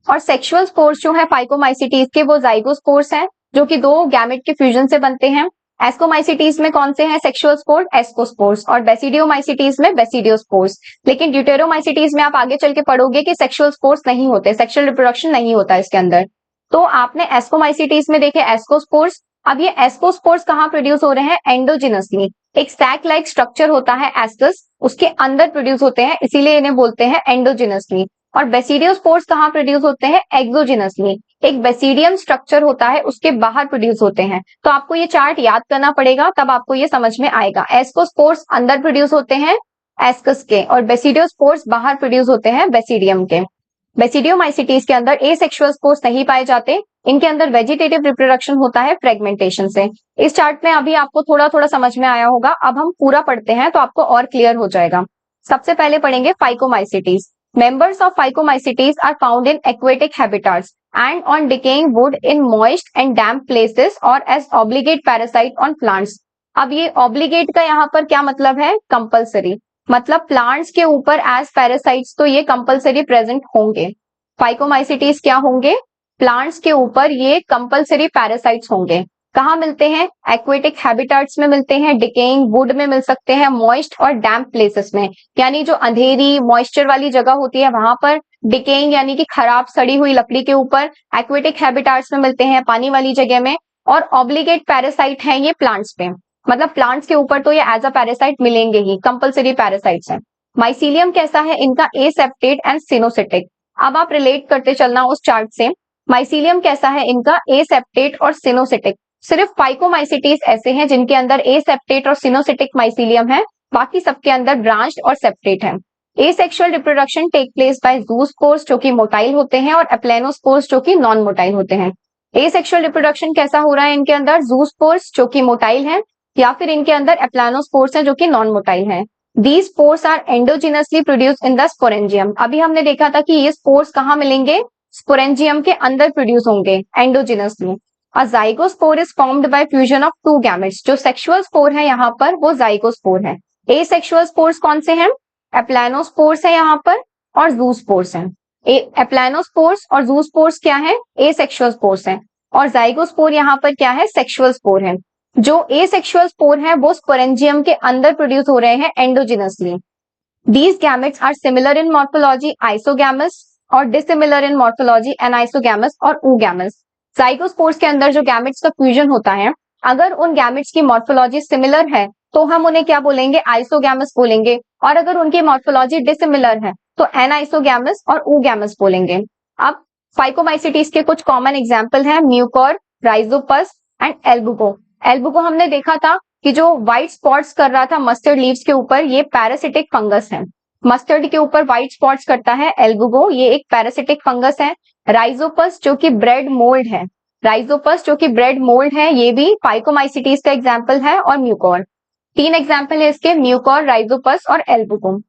और सेक्सुअल स्पोर्स जो है फाइकोमाइसिटीज के, वो जाइगोस्पोर्स हैं, जो कि दो गैमेट के फ्यूजन से बनते हैं। एस्कोमाइसिटीज में कौन से हैं सेक्सुअल स्पोर्स? एस्कोस्पोर्स। और बेसिडियोमाइसिटीज में बेसिडियोस्पोर्स। लेकिन ड्यूटेरोमाइसिटीज में आप आगे चल के पढ़ोगे कि सेक्सुअल स्पोर्स नहीं होते, सेक्सुअल रिप्रोडक्शन नहीं होता इसके अंदर। तो आपने एस्कोमाइसिटीज में देखे एस्कोस्पोर्स। अब ये एस्कोस्पोर्स कहाँ प्रोड्यूस हो रहे हैं? एंडोजिनसली। एक सैक लाइक स्ट्रक्चर होता है एस्कस, उसके अंदर प्रोड्यूस होते हैं, इसीलिए इन्हें बोलते हैं एंडोजिनसली। और बेसिडियोस्पोर्स कहाँ प्रोड्यूस होते हैं? एक्सोजिनसली। एक बेसिडियम स्ट्रक्चर होता है, उसके बाहर प्रोड्यूस होते हैं। तो आपको ये चार्ट याद करना पड़ेगा, तब आपको ये समझ में आएगा। एस्कोस्पोर्स अंदर प्रोड्यूस होते हैं एस्कस के, और बेसिडियोस्पोर्स बाहर प्रोड्यूस होते हैं बेसिडियम के। बेसिडियोमाइसिटीज के अंदर एसेक्सुअल स्पोर्स नहीं पाए जाते, इनके अंदर वेजिटेटिव रिप्रोडक्शन होता है फ्रेगमेंटेशन से। इस चार्ट में अभी आपको थोड़ा थोड़ा समझ में आया होगा, अब हम पूरा पढ़ते हैं तो आपको और क्लियर हो जाएगा। सबसे पहले पढ़ेंगे phycomycetes. Members of Phycomycetes are found in aquatic habitats and on decaying wood in moist and damp places or as obligate parasite on plants. अब ये obligate का यहाँ पर क्या मतलब है? कंपल्सरी। मतलब प्लांट्स के ऊपर एज पैरासाइट्स तो ये कंपल्सरी प्रेजेंट होंगे। फाइकोमाइसिटीज क्या होंगे? प्लांट्स के ऊपर ये कंपल्सरी पैरासाइट्स होंगे। कहाँ मिलते हैं? एक्वेटिक हैबिटेट्स में मिलते हैं, डिकेइंग वुड में मिल सकते हैं, मॉइस्ट और डैम्प प्लेसेस में, यानी जो अंधेरी मॉइस्चर वाली जगह होती है वहां पर। डिकेइंग यानी कि खराब सड़ी हुई लकड़ी के ऊपर। एक्वेटिक हैबिटेट्स में मिलते हैं, पानी वाली जगह में। और ऑब्लिगेट पैरासाइट है ये प्लांट्स पे, मतलब प्लांट्स के ऊपर तो ये एज अ पैरासाइट मिलेंगे ही, कंपल्सरी पैरासाइट्स हैं। माइसीलियम कैसा है इनका? Aseptate and coenocytic. अब आप रिलेट करते चलना उस चार्ट से। माइसीलियम कैसा है इनका? एसेप्टेट और सिनोसिटिक। सिर्फ फाइकोमाइसिटीज ऐसे हैं जिनके अंदर एसेप्टेट और सिनोसिटिक माइसीलियम है, बाकी सबके अंदर ब्रांच्ड और सेप्टेट है। Asexual reproduction take place by zoospores जो कि मोटाइल होते हैं, और एप्लेनोस्पोर्स जो कि नॉन मोटाइल होते हैं। एसेक्सुअल रिप्रोडक्शन कैसा हो रहा है इनके अंदर? जूस्पोर्स जो कि मोटाइल है, या फिर इनके अंदर एप्लानोस्पोर्स है जो कि नॉन मोटाइल है। These spores are endogenously produce in the sporangium. अभी हमने देखा था कि ये स्पोर्स कहाँ मिलेंगे? स्पोरेंजियम के अंदर प्रोड्यूस होंगे endogenously. A zygospore is formed by fusion of two gametes. जो सेक्सुअल स्पोर है यहाँ पर वो जाइगोस्पोर है। एसेक्सुअल स्पोर्स कौन से हैं? एप्लानोस्पोर्स है यहाँ पर, और जूस्पोर्स हैं। एप्लानोस्पोर्स और जूस्पोर्स क्या है? एसेक्सुअल स्पोर्स हैं। और जाइगोस्पोर यहाँ पर क्या है? सेक्सुअल स्पोर है। जो एसेक्सुअल स्पोर है वो स्पोरेंजियम के अंदर प्रोड्यूस हो रहे हैं endogenously. These gametes are similar in morphology isogamous और dissimilar in morphology anisogamous और oogamous। जाइगोस्पोर्स के अंदर जो गैमेट्स का फ्यूजन होता है, अगर उन गैमेट्स की मॉर्फोलॉजी सिमिलर है तो हम उन्हें क्या बोलेंगे? आइसोगैमस बोलेंगे। और अगर उनकी मॉर्फोलॉजी डिसिमिलर है तो एनाइसोगैमस और oogamous बोलेंगे। अब फाइकोमाइसिटीज के कुछ कॉमन एग्जाम्पल हैं म्यूकोर, राइजोपस एंड एल्बुगो। एल्बुगो हमने देखा था कि जो व्हाइट स्पॉट्स कर रहा था मस्टर्ड लीव्स के ऊपर, ये पैरासिटिक फंगस है। मस्टर्ड के ऊपर व्हाइट स्पॉट्स करता है एल्बुगो, ये एक पैरासिटिक फंगस है। राइजोपस जो कि ब्रेड मोल्ड है, राइजोपस जो कि ब्रेड मोल्ड है, ये भी फाइकोमाइसिटीज का एग्जाम्पल है। और म्यूकोर, तीन एग्जाम्पल है इसके, म्यूकोर, राइजोपस और एल्बुगो।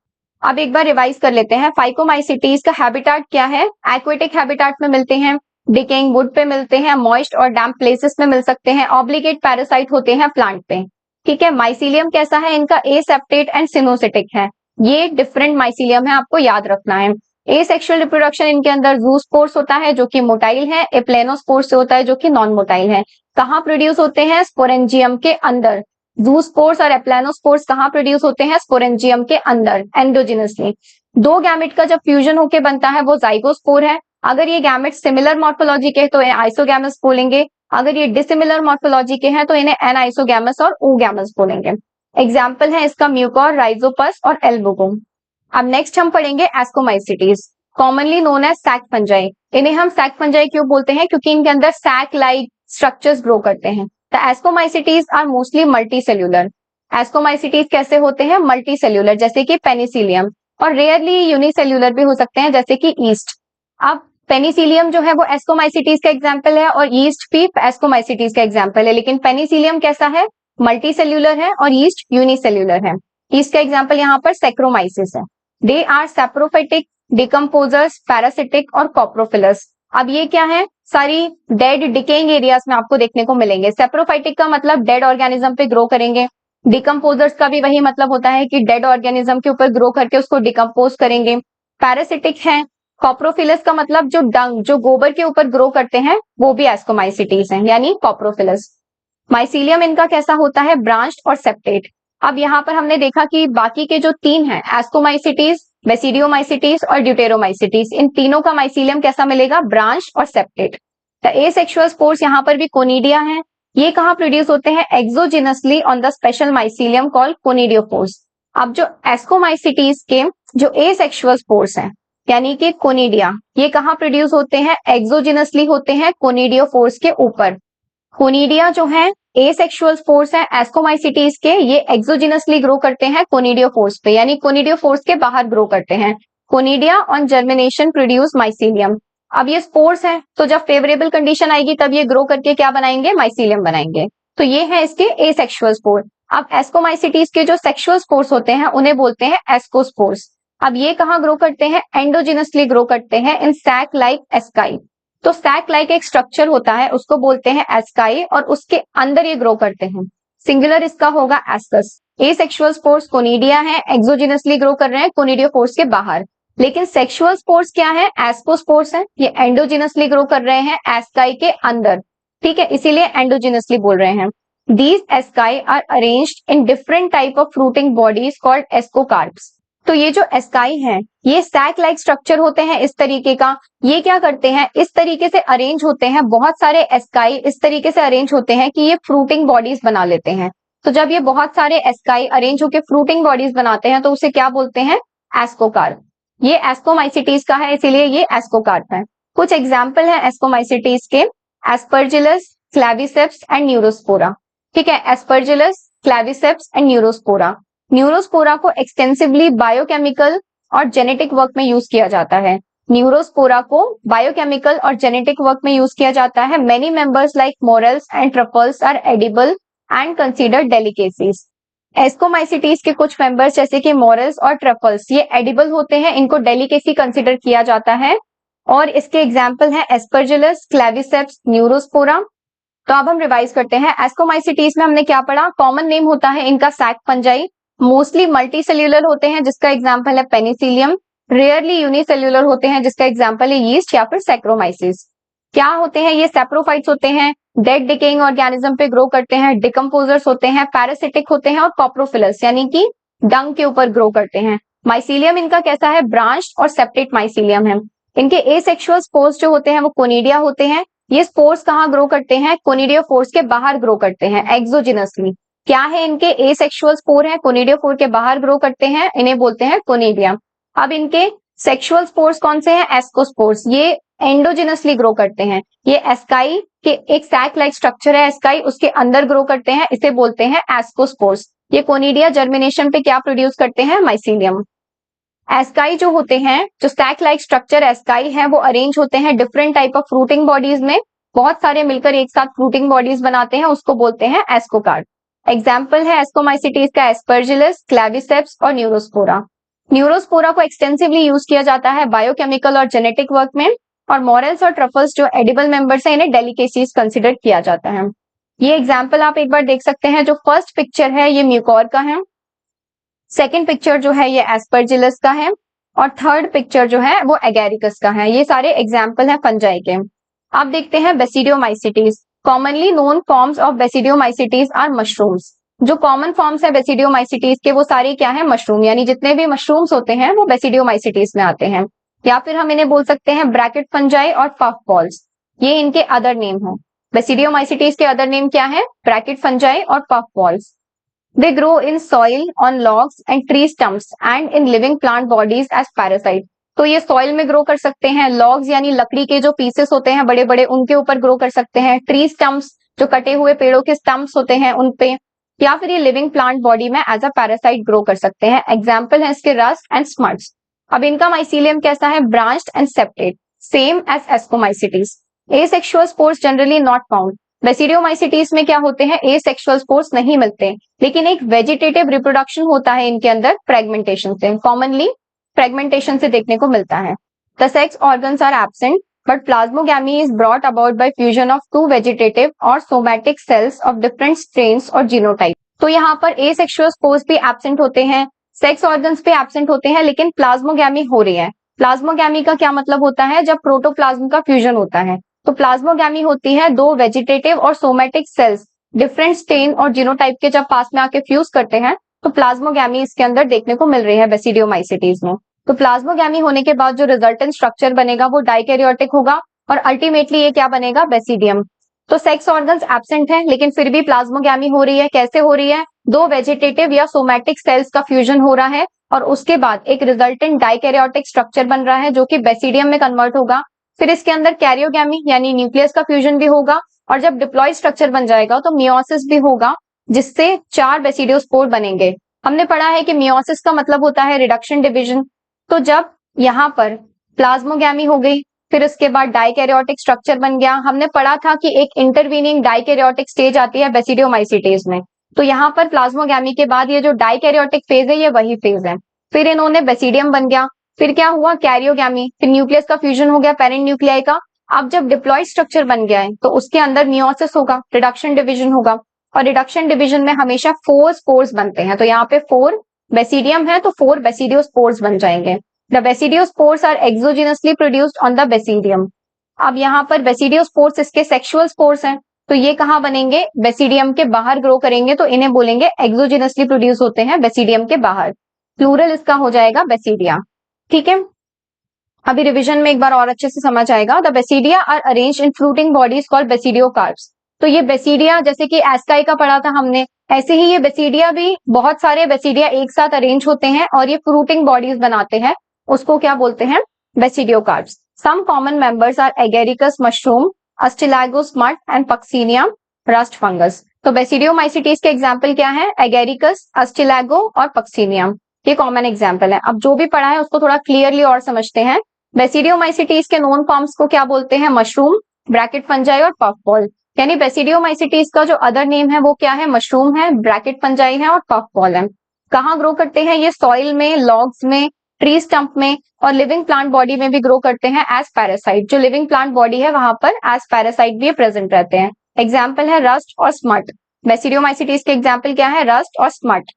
अब एक बार रिवाइज कर लेते हैं। फाइकोमाइसिटीज का हैबिटेट क्या है? एक्वेटिक हैबिटेट में मिलते हैं, डिकेइंग वुड पे मिलते हैं, मॉइस्ट और डैम्प प्लेसेस में मिल सकते हैं, ऑब्लिगेट पैरासाइट होते हैं प्लांट पे। ठीक है। माइसीलियम कैसा है इनका? एसेप्टेट एंड सिनोसिटिक है। ये डिफरेंट माइसीलियम है, आपको याद रखना है। एसेक्सुअल रिप्रोडक्शन इनके अंदर जूस्पोर्स होता है जो कि मोटाइल है, एप्लेनोस्पोर्स से होता है जो कि नॉन मोटाइल है। कहाँ प्रोड्यूस होते हैं? स्पोरेंजियम के अंदर। जूस्पोर्स और एप्लेनोस्पोर्स कहाँ प्रोड्यूस होते हैं? स्पोरेंजियम के अंदर एंडोजिनसली। दो गैमेट का जब फ्यूजन होके बनता है वो जाइगोस्पोर है। अगर ये गैमेट सिमिलर मॉर्फोलॉजी के तो आइसोगैमस बोलेंगे, अगर ये डिसिमिलर मॉर्फोलॉजी के हैं तो इन्हें एनाइसोगैमस और oogamous बोलेंगे। एग्जाम्पल है इसका म्यूकोर, राइजोपस और एल्बुगो। अब नेक्स्ट हम पढ़ेंगे ascomycetes, commonly known as sac fungi. इन्हें हम सैक फंजाई क्यों बोलते हैं? क्योंकि इनके अंदर सैक लाइक स्ट्रक्चर्स ग्रो करते हैं। The ascomycetes are mostly multicellular. Ascomycetes कैसे होते हैं? मल्टी सेल्यूलर, जैसे कि पेनिसिलियम, और रेयरली यूनिसेल्यूलर भी हो सकते हैं जैसे कि ईस्ट। अब पेनिसिलियम जो है वो एस्कोमाइसिटीज का एग्जाम्पल है, और ईस्ट भी एस्कोमाइसिटीज का एग्जाम्पल है। लेकिन पेनिसिलियम कैसा है? मल्टी सेल्यूलर है, और ईस्ट यूनिसेल्यूलर है। ईस्ट का एग्जाम्पल यहाँ पर सैक्रोमाइसिस है। They are saprophytic, decomposers, parasitic और कॉप्रोफिलस। अब ये क्या है? सारी डेड डिकेइंग एरियाज में आपको देखने को मिलेंगे। सेप्रोफाइटिक का मतलब डेड ऑर्गेनिज्म पे ग्रो करेंगे। डिकम्पोजर्स का भी वही मतलब होता है कि डेड ऑर्गेनिज्म के ऊपर ग्रो करके उसको डिकम्पोज करेंगे। पैरासिटिक है। कॉप्रोफिलस का मतलब जो डंग, जो गोबर के ऊपर ग्रो करते हैं, वो भी एस्कोमाइसिटीज हैं, यानी कॉप्रोफिलस। माइसीलियम इनका कैसा होता है? ब्रांच्ड और सेप्टेट। अब यहाँ पर हमने देखा कि बाकी के जो तीन हैं, एस्कोमाइसिटीज, बेसिडियोमाइसिटीज और ड्यूटेरोमाइसिटीज, इन तीनों का माइसीलियम कैसा मिलेगा? ब्रांच और सेप्टेट। द एसेक्सुअल स्पोर्स यहाँ पर भी कोनिडिया है। ये कहाँ प्रोड्यूस होते हैं? Exogenously on the special mycelium called conidiophores. अब जो एस्कोमाइसिटीज के जो एसेक्सुअल स्पोर्स हैं, यानी कि कोनिडिया, ये कहाँ प्रोड्यूस होते हैं? एक्सोजिनसली होते हैं कोनिडियोफोर्स के ऊपर। कोनिडिया जो है एसेक्सुअल स्पोर्स है एस्कोमाइसिटीज के, ये एक्सोजिनसली ग्रो करते हैं कोनिडियोफोर्स पे, यानी कोनिडियोफोर्स के बाहर ग्रो करते हैं। Conidia on germination produce mycelium. अब ये स्पोर्स हैं, तो जब फेवरेबल कंडीशन आएगी तब ये ग्रो करके क्या बनाएंगे? माइसीलियम बनाएंगे। तो ये है इसके एसेक्सुअल स्पोर। अब एस्कोमाइसिटीज के जो सेक्सुअल स्पोर्स होते हैं उन्हें बोलते हैं एस्कोस्पोर्स। अब ये कहाँ ग्रो करते हैं? एंडोजिनसली ग्रो करते हैं इन सैक लाइक एस्काई। तो सैक लाइक एक स्ट्रक्चर होता है, उसको बोलते हैं एस्काई, और उसके अंदर ये ग्रो करते हैं। सिंगुलर इसका होगा एस्कस। एसेक्सुअल स्पोर्स कोनिडिया है, एक्सोजिनसली ग्रो कर रहे हैं कोनिडियोफोर्स के बाहर। लेकिन सेक्सुअल स्पोर्स क्या है? एस्कोस्पोर्स है, ये एंडोजिनसली ग्रो कर रहे हैं एस्काई के अंदर। ठीक है, इसीलिए एंडोजिनसली बोल रहे हैं। These asci are arranged in different type of fruiting bodies called ascocarps. तो ये जो एस्काई हैं, ये सैक लाइक स्ट्रक्चर होते हैं इस तरीके का। ये क्या करते हैं? इस तरीके से अरेंज होते हैं, बहुत सारे एस्काई इस तरीके से अरेंज होते हैं कि ये फ्रूटिंग बॉडीज बना लेते हैं। तो जब ये बहुत सारे एस्काई अरेंज होकर फ्रूटिंग बॉडीज बनाते हैं तो उसे क्या बोलते हैं? एस्कोकार्प। ये एस्कोमाइसिटीज का है, इसीलिए ये एस्कोकार्प है। कुछ एग्जाम्पल है एस्कोमाइसिटीज के: एस्परजिलस, क्लेविसेप्स एंड न्यूरोस्पोरा। ठीक है, Aspergillus, Claviceps and Neurospora. Neurospora को एक्सटेंसिवली बायोकेमिकल और जेनेटिक वर्क में यूज किया जाता है। न्यूरोस्पोरा को बायोकेमिकल और जेनेटिक वर्क में यूज किया जाता है। Many members like morels and truffles are edible and considered delicacies. Ascomycetes के कुछ मेंबर्स जैसे कि मोरल्स और ट्रफल्स, ये एडिबल होते हैं, इनको डेलिकेसी कंसीडर किया जाता है। और इसके एग्जाम्पल है एस्परजिलस, क्लेविसेप्स, न्यूरोस्पोरा। तो अब हम रिवाइज करते हैं। एस्कोमाइसिटीज में हमने क्या पढ़ा? कॉमन नेम होता है इनका sac fungi. Mostly multicellular होते हैं, जिसका एग्जाम्पल है पेनिसिलियम। रेयरली यूनिसेल्यूलर होते हैं, जिसका एग्जाम्पल है यीस्ट या फिर सैक्रोमाइसिस। क्या होते हैं? ये सेप्रोफाइट्स होते हैं, डेड डिकेइंग ऑर्गेनिज्म पे ग्रो करते हैं, डिकम्पोजर्स होते हैं, पैरासिटिक होते हैं और कॉप्रोफिलस यानी कि डंग के ऊपर ग्रो करते हैं। माइसीलियम इनका कैसा है? ब्रांच्ड और सेप्टेट माइसीलियम है। इनके एसेक्सुअल स्पोर्स जो होते हैं वो कोनिडिया होते हैं। ये स्पोर्स कहाँ ग्रो करते हैं? कोनिडियोफोर्स के बाहर ग्रो करते हैं एक्सोजिनसली। क्या है इनके? एसेक्सुअल स्पोर है, कोनिडियोफोर के बाहर ग्रो करते हैं, इन्हें बोलते हैं कोनिडिया। अब इनके सेक्सुअल स्पोर्स कौन से हैं? एस्कोस्पोर्स। ये एंडोजिनसली ग्रो करते हैं। ये एस्काई के एक सैक लाइक स्ट्रक्चर है, एस्काई उसके अंदर ग्रो करते हैं, इसे बोलते हैं एस्कोस्पोर्स। ये कोनिडिया जर्मिनेशन पे क्या प्रोड्यूस करते हैं? माइसीलियम। एस्काई जो होते हैं, जो सैक लाइक स्ट्रक्चर एस्काई है, वो अरेंज होते हैं different type of fruiting bodies में। बहुत सारे मिलकर एक साथ फ्रूटिंग बॉडीज बनाते हैं, उसको बोलते हैं एस्कोकार्प। एग्जाम्पल है एस्कोमाइसिटीज का एस्परजिलस, क्लेविसेप्स और न्यूरोस्पोरा। न्यूरोस्पोरा को एक्सटेंसिवली यूज किया जाता है बायोकेमिकल और जेनेटिक वर्क में। और मॉरल्स और ट्रफल्स जो एडिबल मेंबर्स हैं, इन्हें डेलिकेसीज कंसिडर किया जाता है। ये एग्जाम्पल आप एक बार देख सकते हैं। जो फर्स्ट पिक्चर है ये म्यूकोर का है, सेकेंड पिक्चर जो है ये एस्परजिलस का है, और थर्ड पिक्चर जो है वो एगेरिकस का है। ये सारे एग्जाम्पल हैं फंजाई के। अब देखते हैं basidiomycetes. Commonly known forms of basidiomycetes are mushrooms. जो कॉमन फॉर्म्स है बेसिडियोमाइसिटीज के वो सारे क्या है? मशरूम, यानी जितने भी मशरूम्स होते हैं वो बेसिडियोमाइसिटीज में आते हैं। या फिर हम इन्हें बोल सकते हैं ब्रैकेट फंजाई और पफ बॉल्स। ये इनके अदर नेम है। बेसिडियोमाइसिटीज के अदर नेम क्या है? ब्रैकेट फंजाई और puff balls. They grow in soil, on logs and tree stumps and in living plant bodies as parasite. तो ये सॉइल में ग्रो कर सकते हैं, लॉग्स यानी लकड़ी के जो पीसेस होते हैं बड़े बड़े उनके ऊपर ग्रो कर सकते हैं, ट्री स्टम्प्स जो कटे हुए पेड़ों के स्टम्प्स होते हैं उन पे, या फिर ये लिविंग प्लांट बॉडी में एज अ पैरासाइट ग्रो कर सकते हैं। एग्जाम्पल है इसके रस्ट एंड स्मट्स। अब इनका माइसीलियम कैसा है? Branched and septate, same as ascomycetes. Asexual spores generally not found. Basidiomycetes में क्या होते हैं? एसेक्सुअल स्पोर्स नहीं मिलते, लेकिन एक वेजिटेटिव रिप्रोडक्शन होता है इनके अंदर फ्रेगमेंटेशन से, कॉमनली फ्रेगमेंटेशन से देखने को मिलता है। The sex organs are absent. but plasmogamy is brought about by fusion of two vegetative or somatic cells of different strains or genotype. तो यहाँ पर asexual spores भी absent होते हैं, सेक्स ऑर्गन्स भी एब्सेंट होते हैं, लेकिन प्लाज्मोगैमी हो रही है। प्लाज्मोगैमी का क्या मतलब होता है? जब प्रोटोप्लाज्म का फ्यूजन होता है। तो प्लाज्मोगैमी होती है दो वेजिटेटिव और सोमेटिक सेल्स डिफरेंट स्टेन और जीनोटाइप के जब पास में आके फ्यूज करते हैं तो प्लाज्मोगैमी इसके अंदर देखने को मिल रही है बेसिडियोमाइसिटीज में। तो प्लाज्मोगैमी होने के बाद जो रिजल्टेंट स्ट्रक्चर बनेगा वो डाइकैरियोटिक होगा और अल्टीमेटली ये क्या बनेगा? बेसिडियम। तो सेक्स ऑर्गन्स एब्सेंट है लेकिन फिर भी प्लाज्मोगैमी हो रही है। कैसे हो रही है? दो वेजिटेटिव या सोमैटिक सेल्स का फ्यूजन हो रहा है और उसके बाद एक रिजल्टेंट डाइकैरियोटिक स्ट्रक्चर बन रहा है जो कि बेसिडियम में कन्वर्ट होगा। फिर इसके अंदर कैरियोगैमी यानी न्यूक्लियस का फ्यूजन भी होगा और जब डिप्लॉयड स्ट्रक्चर बन जाएगा तो मियोसिस भी होगा जिससे 4 बेसिडियोस्पोर बनेंगे। हमने पढ़ा है कि मियोसिस का मतलब होता है रिडक्शन डिविजन। तो जब यहाँ पर प्लाज्मोगैमी हो गई फिर उसके बाद डाइकैरियोटिक स्ट्रक्चर बन गया। हमने पढ़ा था कि एक इंटरवीनिंग डाइकैरियोटिक स्टेज आती है बेसिडियोमाइसिटीज में। तो यहाँ पर प्लाज्मोगैमी के बाद ये जो डाइकैरियोटिक फेज है ये वही फेज है। फिर इन्होंने बेसिडियम बन गया। फिर क्या हुआ? कैरियोगैमी। फिर न्यूक्लियस का फ्यूजन हो गया पेरेंट न्यूक्लियाई का। अब जब डिप्लॉयड स्ट्रक्चर बन गया है तो उसके अंदर मियोसिस होगा, रिडक्शन डिविजन होगा और रिडक्शन डिविजन में हमेशा 4 स्पोर्स बनते हैं। तो यहाँ पे 4 बेसिडियम है तो 4 बेसिडियोस्पोर्स बन जाएंगे। The basidiospores are exogenously produced on the basidium. अब यहाँ पर बेसिडियोस्पोर्स इसके सेक्सुअल स्पोर्स हैं तो ये कहाँ बनेंगे? बेसिडियम के बाहर ग्रो करेंगे तो इन्हें बोलेंगे एक्सोजेनसली प्रोड्यूस होते हैं बेसिडियम के बाहर। प्लूरल इसका हो जाएगा बेसिडिया। ठीक है, अभी रिवीजन में एक बार और अच्छे से समझ आएगा। The basidia are arranged in fruiting bodies called basidiocarps. तो ये बेसिडिया जैसे कि एस्काई का पढ़ा था हमने, ऐसे ही ये बेसिडिया भी बहुत सारे बेसिडिया एक साथ अरेंज होते हैं और ये फ्रूटिंग बॉडीज बनाते हैं। उसको क्या बोलते हैं? Basidiocarps. Some common members are Agaricus mushroom, Ustilago smut and Puccinia rust fungus. तो बेसिडियोमाइसिटीज के एग्जाम्पल क्या है? एगेरिकस, अस्टिलैगो और पक्सीनिया, ये कॉमन एग्जाम्पल है। अब जो भी पढ़ा है उसको थोड़ा क्लियरली और समझते हैं। बेसिडियोमाइसिटीज के नोन फॉर्म्स को क्या बोलते हैं? मशरूम, ब्रैकेट फंजाई और पफबॉल। यानी बेसिडियोमाइसिटीज का जो अदर नेम है वो क्या है? मशरूम है, ब्रैकेट फंजाई है और पफबॉल है। कहाँ ग्रो करते हैं ये? सॉइल में, लॉग्स में, ट्री स्टंप में और लिविंग प्लांट बॉडी में भी ग्रो करते हैं एज पैरासाइट। जो लिविंग प्लांट बॉडी है वहां पर एज पैरासाइट भी प्रेजेंट रहते हैं। एग्जाम्पल है रस्ट और स्मट। बेसिडियोमाइसिटीज के एग्जाम्पल क्या है? रस्ट और स्मट।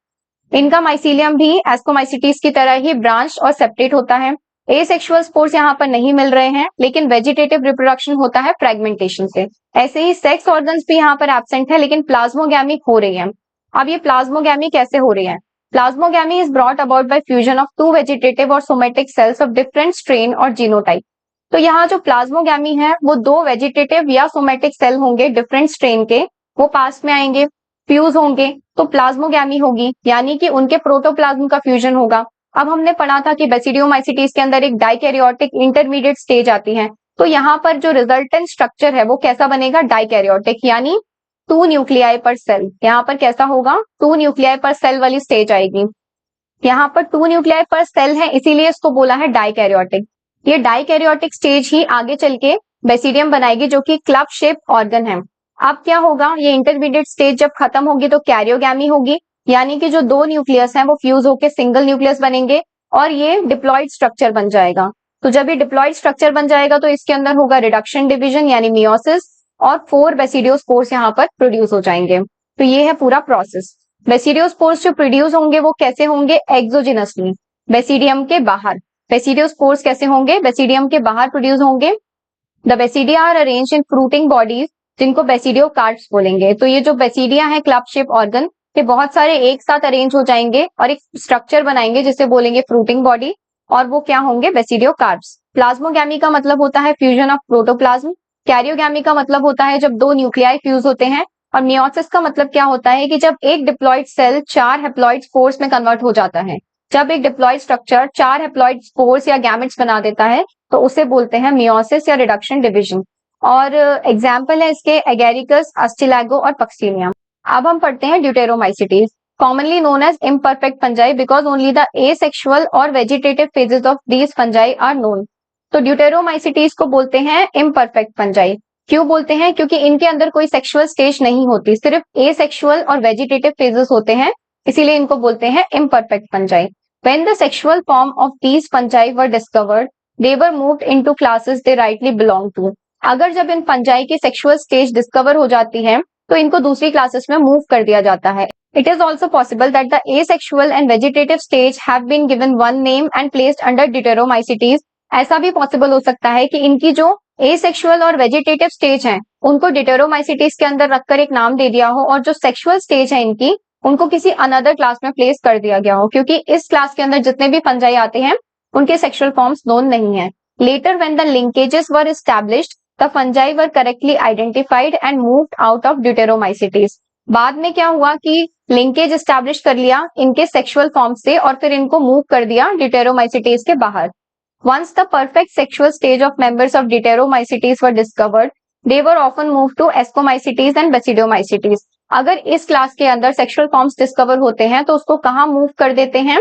इनका माइसीलियम भी एस्कोमाइसिटीज की तरह ही ब्रांच और सेपरेट होता है। एसेक्सुअल स्पोर्स यहाँ पर नहीं मिल रहे हैं लेकिन वेजिटेटिव रिप्रोडक्शन होता है फ्रेगमेंटेशन से। ऐसे ही सेक्स ऑर्गन्स भी यहाँ पर एब्सेंट है लेकिन प्लाज्मोगैमी हो रही है। अब ये प्लाज्मोगैमी कैसे हो रही है? Plasmogamy is brought about by fusion of 2 vegetative और somatic cells of different strain और जीनोटाइप। तो यहाँ जो प्लाज्मोगैमी है वो 2 वेजिटेटिव या सोमेटिक सेल होंगे डिफरेंट स्ट्रेन के, वो पास में आएंगे, फ्यूज होंगे तो प्लाज्मोगैमी होगी, यानी कि उनके प्रोटोप्लाज्म का फ्यूजन होगा। अब हमने पढ़ा था कि बेसिडियोमाइसिटीज के अंदर एक डाइकैरियोटिक इंटरमीडिएट स्टेज आती है। तो यहाँ पर जो रिजल्टेंट स्ट्रक्चर है वो कैसा बनेगा? डाइकैरियोटिक, यानी 2 न्यूक्लियाई पर सेल। यहाँ पर कैसा होगा? 2 न्यूक्लियाई पर सेल वाली स्टेज आएगी। यहाँ पर 2 न्यूक्लियाई पर सेल है इसीलिए इसको बोला है डाइकैरियोटिक। ये डाइकैरियोटिक स्टेज ही आगे चल के बेसिडियम बनाएगी जो कि क्लब शेप ऑर्गन है। अब क्या होगा? ये इंटरमीडिएट स्टेज जब खत्म होगी तो कैरियोगैमी होगी, यानी कि जो 2 न्यूक्लियस हैं वो फ्यूज होकर सिंगल न्यूक्लियस बनेंगे और ये डिप्लॉयड स्ट्रक्चर बन जाएगा। तो जब ये डिप्लॉयड स्ट्रक्चर बन जाएगा तो इसके अंदर होगा रिडक्शन डिविजन यानी मियोसिस और 4 बेसिडियोस्पोर्स यहाँ पर प्रोड्यूस हो जाएंगे। तो ये है पूरा प्रोसेस। बेसिडियोस्पोर्स जो प्रोड्यूस होंगे वो कैसे होंगे? एक्सोजेनसली, बेसिडियम के बाहर। बेसिडियोस्पोर्स कैसे होंगे? बेसिडियम के बाहर प्रोड्यूस होंगे। The basidia are arranged in fruiting bodies जिनको बेसिडियोकार्प्स बोलेंगे। तो ये जो बेसिडिया है क्लब शेप ऑर्गन, ये बहुत सारे एक साथ अरेंज हो जाएंगे और एक स्ट्रक्चर बनाएंगे जिसे बोलेंगे फ्रूटिंग बॉडी और वो क्या होंगे? बेसिडियोकार्प्स। प्लाज्मोगैमी का मतलब होता है फ्यूजन ऑफ प्रोटोप्लाज्म। कैरियोगैमी का मतलब होता है जब 2 न्यूक्लियाई फ्यूज होते हैं और मियोसिस का मतलब क्या होता है कि जब एक डिप्लॉयड सेल 4 हैप्लॉयड स्पोर्स में कन्वर्ट हो जाता है। जब एक डिप्लॉयड स्ट्रक्चर 4 हैप्लॉयड स्पोर्स या गैमेट्स बना देता है तो उसे बोलते हैं मियोसिस या रिडक्शन डिविजन। और एग्जाम्पल है इसके एगेरिकस, अस्टिलैगो और पक्सीनिया। अब हम पढ़ते हैं deuteromycetes, commonly known as imperfect fungi because only the asexual और vegetative phases of these fungi are known. तो ड्यूटेरोमाइसिटीज को बोलते हैं इम्परफेक्ट फंजाई। क्यों बोलते हैं? क्योंकि इनके अंदर कोई सेक्सुअल स्टेज नहीं होती, सिर्फ एसेक्सुअल और वेजिटेटिव फेजेस होते हैं, इसीलिए इनको बोलते हैं imperfect fungi. When the sexual form of these fungi were discovered they were moved into classes they rightly belong to. अगर जब इन फंजाई की सेक्सुअल स्टेज डिस्कवर हो जाती है तो इनको दूसरी क्लासेस में मूव कर दिया जाता है. It is also possible that the asexual and vegetative stage have been given one name and placed under Deuteromycetes. ऐसा भी पॉसिबल हो सकता है कि इनकी जो एसेक्सुअल और वेजिटेटिव स्टेज है उनको डिटेरोमाइसिटीज के अंदर रखकर एक नाम दे दिया हो और जो सेक्सुअल स्टेज है इनकी उनको किसी अनदर क्लास में प्लेस कर दिया गया हो, क्योंकि इस क्लास के अंदर जितने भी फंजाई आते हैं उनके सेक्सुअल फॉर्म्स नोन नहीं है. Letter when the linkages were established the fungi were correctly identified and moved out of deuteromycetes. बाद में क्या हुआ कि लिंकेज एस्टैब्लिश कर लिया इनके सेक्सुअल फॉर्म से और फिर इनको मूव कर दिया ड्यूटेरोमाइसिटीज के बाहर. Once the perfect sexual stage of members of Deuteromycetes were discovered, they were often moved to Ascomycetes and Basidiomycetes. अगर इस क्लास के अंदर सेक्सुअल फॉर्म्स डिस्कवर होते हैं तो उसको कहाँ मूव कर देते हैं?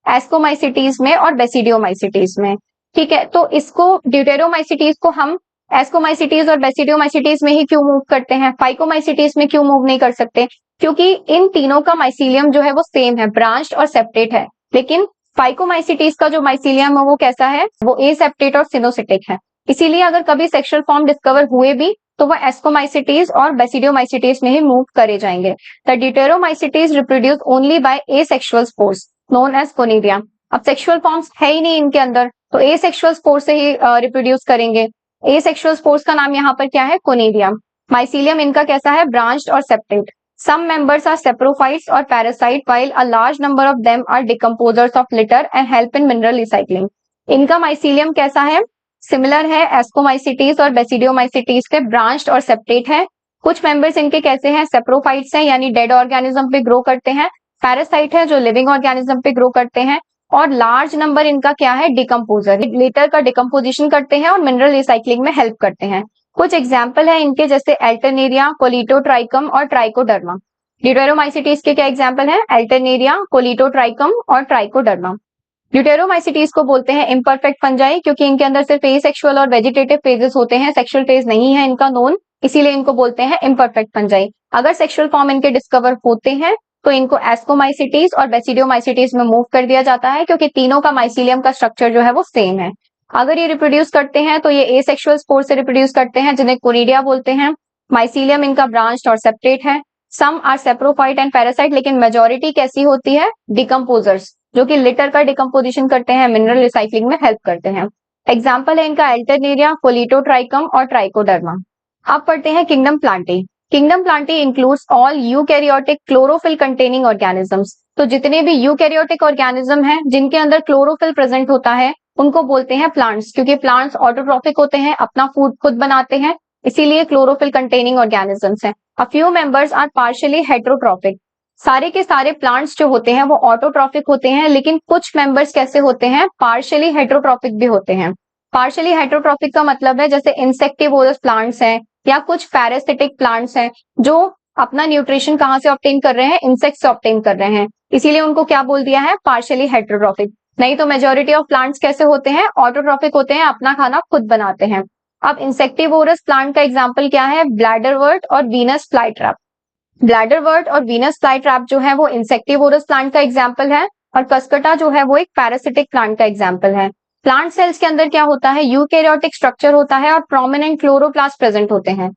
एस्कोमाइसिटीज में और बेसिडियोमाइसिटीज में. ठीक है, तो इसको ड्यूटेरोमाइसिटीज को हम एस्कोमाइसिटीज और बेसिडियोमाइसिटीज में ही क्यों मूव करते हैं, फाइकोमाइसिटीज में क्यों मूव नहीं कर सकते? क्योंकि इन तीनों का माइसीलियम जो है वो सेम है, ब्रांच्ड और सेपरेट है. लेकिन फाइकोमाइसिटीज का जो माइसीलियम है वो कैसा है, वो एसेप्टेट और सिनोसिटिक है. इसीलिए अगर कभी सेक्सुअल फॉर्म डिस्कवर हुए भी तो वो एस्कोमाइसिटीज और बेसिडियोमाइसिटीज में ही मूव करे जाएंगे. The deuteromycetes reproduce only by asexual spores known as conidia. अब सेक्सुअल फॉर्म्स है ही नहीं इनके अंदर तो एसेक्सुअल स्पोर्स से ही रिप्रोड्यूस करेंगे. एसेक्सुअल स्पोर्स का नाम यहाँ पर क्या है, कोनिडिया. माइसीलियम इनका कैसा है, ब्रांच्ड और separate. Some members are saprophytes or parasite, while a large number of them are decomposers of litter and help in mineral recycling. इनका माइसीलियम कैसा है, सिमिलर है एस्कोमाइसिटीज और बेसिडियोमाइसिटीज के, ब्रांच्ड और सेपरेट है. कुछ मेंबर्स इनके कैसे हैं, सेप्रोफाइट्स हैं यानी डेड ऑर्गेनिज्म पे ग्रो करते हैं, पैरासाइट है जो लिविंग ऑर्गेनिज्म पे ग्रो करते हैं, और लार्ज नंबर इनका क्या है, डिकम्पोजर, लिटर का डिकम्पोजिशन करते हैं और मिनरल रिसाइकलिंग में हेल्प करते हैं. कुछ एग्जाम्पल है इनके जैसे एल्टरनेरिया, कोलिटोट्राइकम और ट्राइकोडर्मा. ड्यूटेरोमाइसिटीज के क्या एग्जाम्पल है, एल्टरनेरिया, कोलिटोट्राइकम और ट्राइकोडर्मा. ड्यूटेरोमाइसिटीज को बोलते हैं इम्परफेक्ट फंजाई क्योंकि इनके अंदर सिर्फ एसेक्सुअल और वेजिटेटिव फेजेस होते हैं, सेक्सुअल फेज नहीं है इनका नोन, इसीलिए इनको बोलते हैं इम्परफेक्ट फंजाई. अगर सेक्सुअल फॉर्म इनके डिस्कवर होते हैं तो इनको एस्कोमाइसिटीज और बेसिडियोमाइसिटीज में मूव कर दिया जाता है क्योंकि तीनों का माइसीलियम का स्ट्रक्चर जो है वो सेम है. अगर ये रिप्रोड्यूस करते हैं तो ये एसेक्सुअल स्पोर से रिप्रोड्यूस करते हैं जिन्हें कोनिडिया बोलते हैं. माइसीलियम इनका ब्रांच्ड और सेपरेट है. Some are saprophyte and parasite, लेकिन मेजोरिटी कैसी होती है, डिकम्पोजर्स, जो कि लिटर का डिकम्पोजिशन करते हैं, मिनरल रिसाइकलिंग में हेल्प करते हैं. एग्जाम्पल है इनका एल्टरनेरिया, कोलिटोट्राइकम और ट्राइकोडर्मा. अब पढ़ते हैं kingdom Plantae. Kingdom Plantae includes all eukaryotic chlorophyll containing organisms. तो जितने भी यूकैरियोटिक ऑर्गेनिज्म हैं जिनके अंदर क्लोरोफिल प्रेजेंट होता है उनको बोलते हैं प्लांट्स, क्योंकि प्लांट्स ऑटोट्रॉफिक होते हैं, अपना फूड खुद बनाते हैं, इसीलिए क्लोरोफिल कंटेनिंग ऑर्गेनिजम्स हैं. A few members are partially heterotrophic. सारे के सारे प्लांट्स जो होते हैं वो ऑटोट्रॉफिक होते हैं, लेकिन कुछ मेंबर्स कैसे होते हैं, पार्शियली हेटेरोट्रॉफिक भी होते हैं. पार्शियली हेटेरोट्रॉफिक का मतलब है जैसे इंसेक्टिवोरस प्लांट्स हैं या कुछ पैरासिटिक प्लांट्स हैं जो अपना न्यूट्रिशन कहाँ से ऑब्टेन कर रहे हैं, इंसेक्ट से ऑब्टेन कर रहे हैं, इसीलिए उनको क्या बोल दिया है, पार्शियली हेटेरोट्रॉफिक. नहीं तो मेजोरिटी ऑफ प्लांट्स कैसे होते हैं, ऑटोट्रॉफिक होते हैं, अपना खाना खुद बनाते हैं. अब इंसेक्टिवोरस प्लांट का एग्जांपल क्या है, ब्लैडरवर्ट और वीनस फ्लाईट्रैप. ब्लैडरवर्ट और वीनस फ्लाईट्रैप जो है वो इंसेक्टिवोरस प्लांट का एग्जांपल है और कस्कटा जो है वो एक पैरासिटिक प्लांट का एग्जांपल है. प्लांट सेल्स के अंदर क्या होता है, यूकैरियोटिक स्ट्रक्चर होता है और प्रोमिनेंट क्लोरोप्लास्ट प्रेजेंट होते हैं.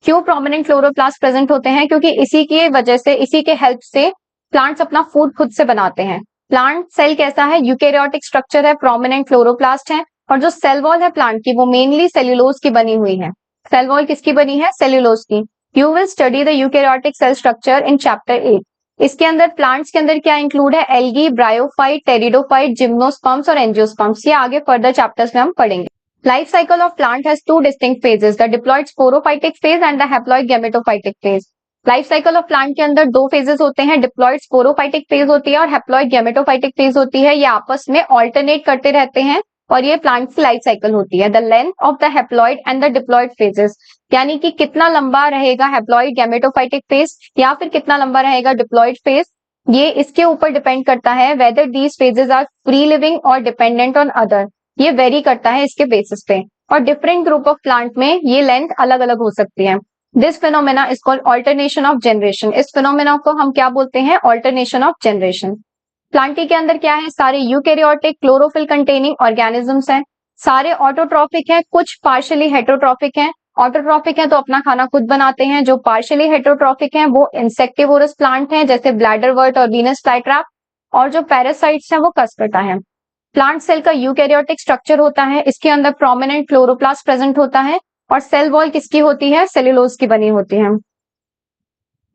क्यों प्रोमिनेंट क्लोरोप्लास्ट प्रेजेंट होते हैं, क्योंकि इसी की वजह से, इसी के हेल्प से प्लांट्स अपना फूड खुद से बनाते हैं. प्लांट सेल कैसा है, यूकैरियोटिक स्ट्रक्चर है, प्रोमिनेंट क्लोरोप्लास्ट है, और जो सेल वॉल है प्लांट की वो मेनली सेल्यूलोज की बनी हुई है. सेल वॉल किसकी बनी है, सेल्यूलोज की. You will study the eukaryotic cell structure in chapter 8. इसके अंदर प्लांट्स के अंदर क्या इंक्लूड है, एल्गी, ब्रायोफाइट, टेरिडोफाइट, जिम्नोस्पर्म्स और एंजियोस्पर्म्स. ये आगे फर्दर चैप्टर्स में हम पढ़ेंगे. Life cycle of plant has two distinct phases, the diploid sporophytic phase and the haploid gametophytic phase. Life cycle of plant के अंदर दो फेजेस होते हैं, डिप्लॉयड स्पोरोफाइटिक फेज होती है और हैप्लॉयड गैमेटोफाइटिक फेज होती है. ये आपस में ऑल्टरनेट करते रहते हैं और ये प्लांट की लाइफ साइकिल होती है. The length of the haploid and the diploid phases, यानी कि कितना लंबा रहेगा हैप्लॉयड गैमेटोफाइटिक फेज या फिर कितना लंबा रहेगा डिप्लॉयड फेज, ये इसके ऊपर डिपेंड करता है whether these phases are free living और डिपेंडेंट ऑन अदर. ये वेरी करता है इसके बेसिस पे, और डिफरेंट ग्रुप ऑफ प्लांट में ये लेंथ अलग अलग हो सकती है. This phenomena is called alternation of generation. इस फिनोमेना को हम क्या बोलते हैं, ऑल्टरनेशन ऑफ जनरेशन. प्लांटी के अंदर क्या है, सारे यूकैरियोटिक क्लोरोफिल कंटेनिंग ऑर्गेनिजम्स हैं. सारे ऑटोट्रॉफिक हैं, कुछ पार्शियली हेटरोट्रॉफिक हैं। ऑटोट्रॉफिक हैं तो अपना खाना खुद बनाते हैं। जो पार्शियली हेटरोट्रॉफिक हैं वो इंसेक्टिवोरस प्लांट हैं, जैसे ब्लैडरवर्ट और वीनस फ्लाईट्रैप। और जो पैरासाइट्स हैं वो कस्कटा है। प्लांट सेल का यूकैरियोटिक स्ट्रक्चर होता है, इसके अंदर प्रोमिनेंट क्लोरोप्लास्ट प्रेजेंट होता है। और सेल वॉल किसकी होती है? सेल्यूलोज की बनी होती है।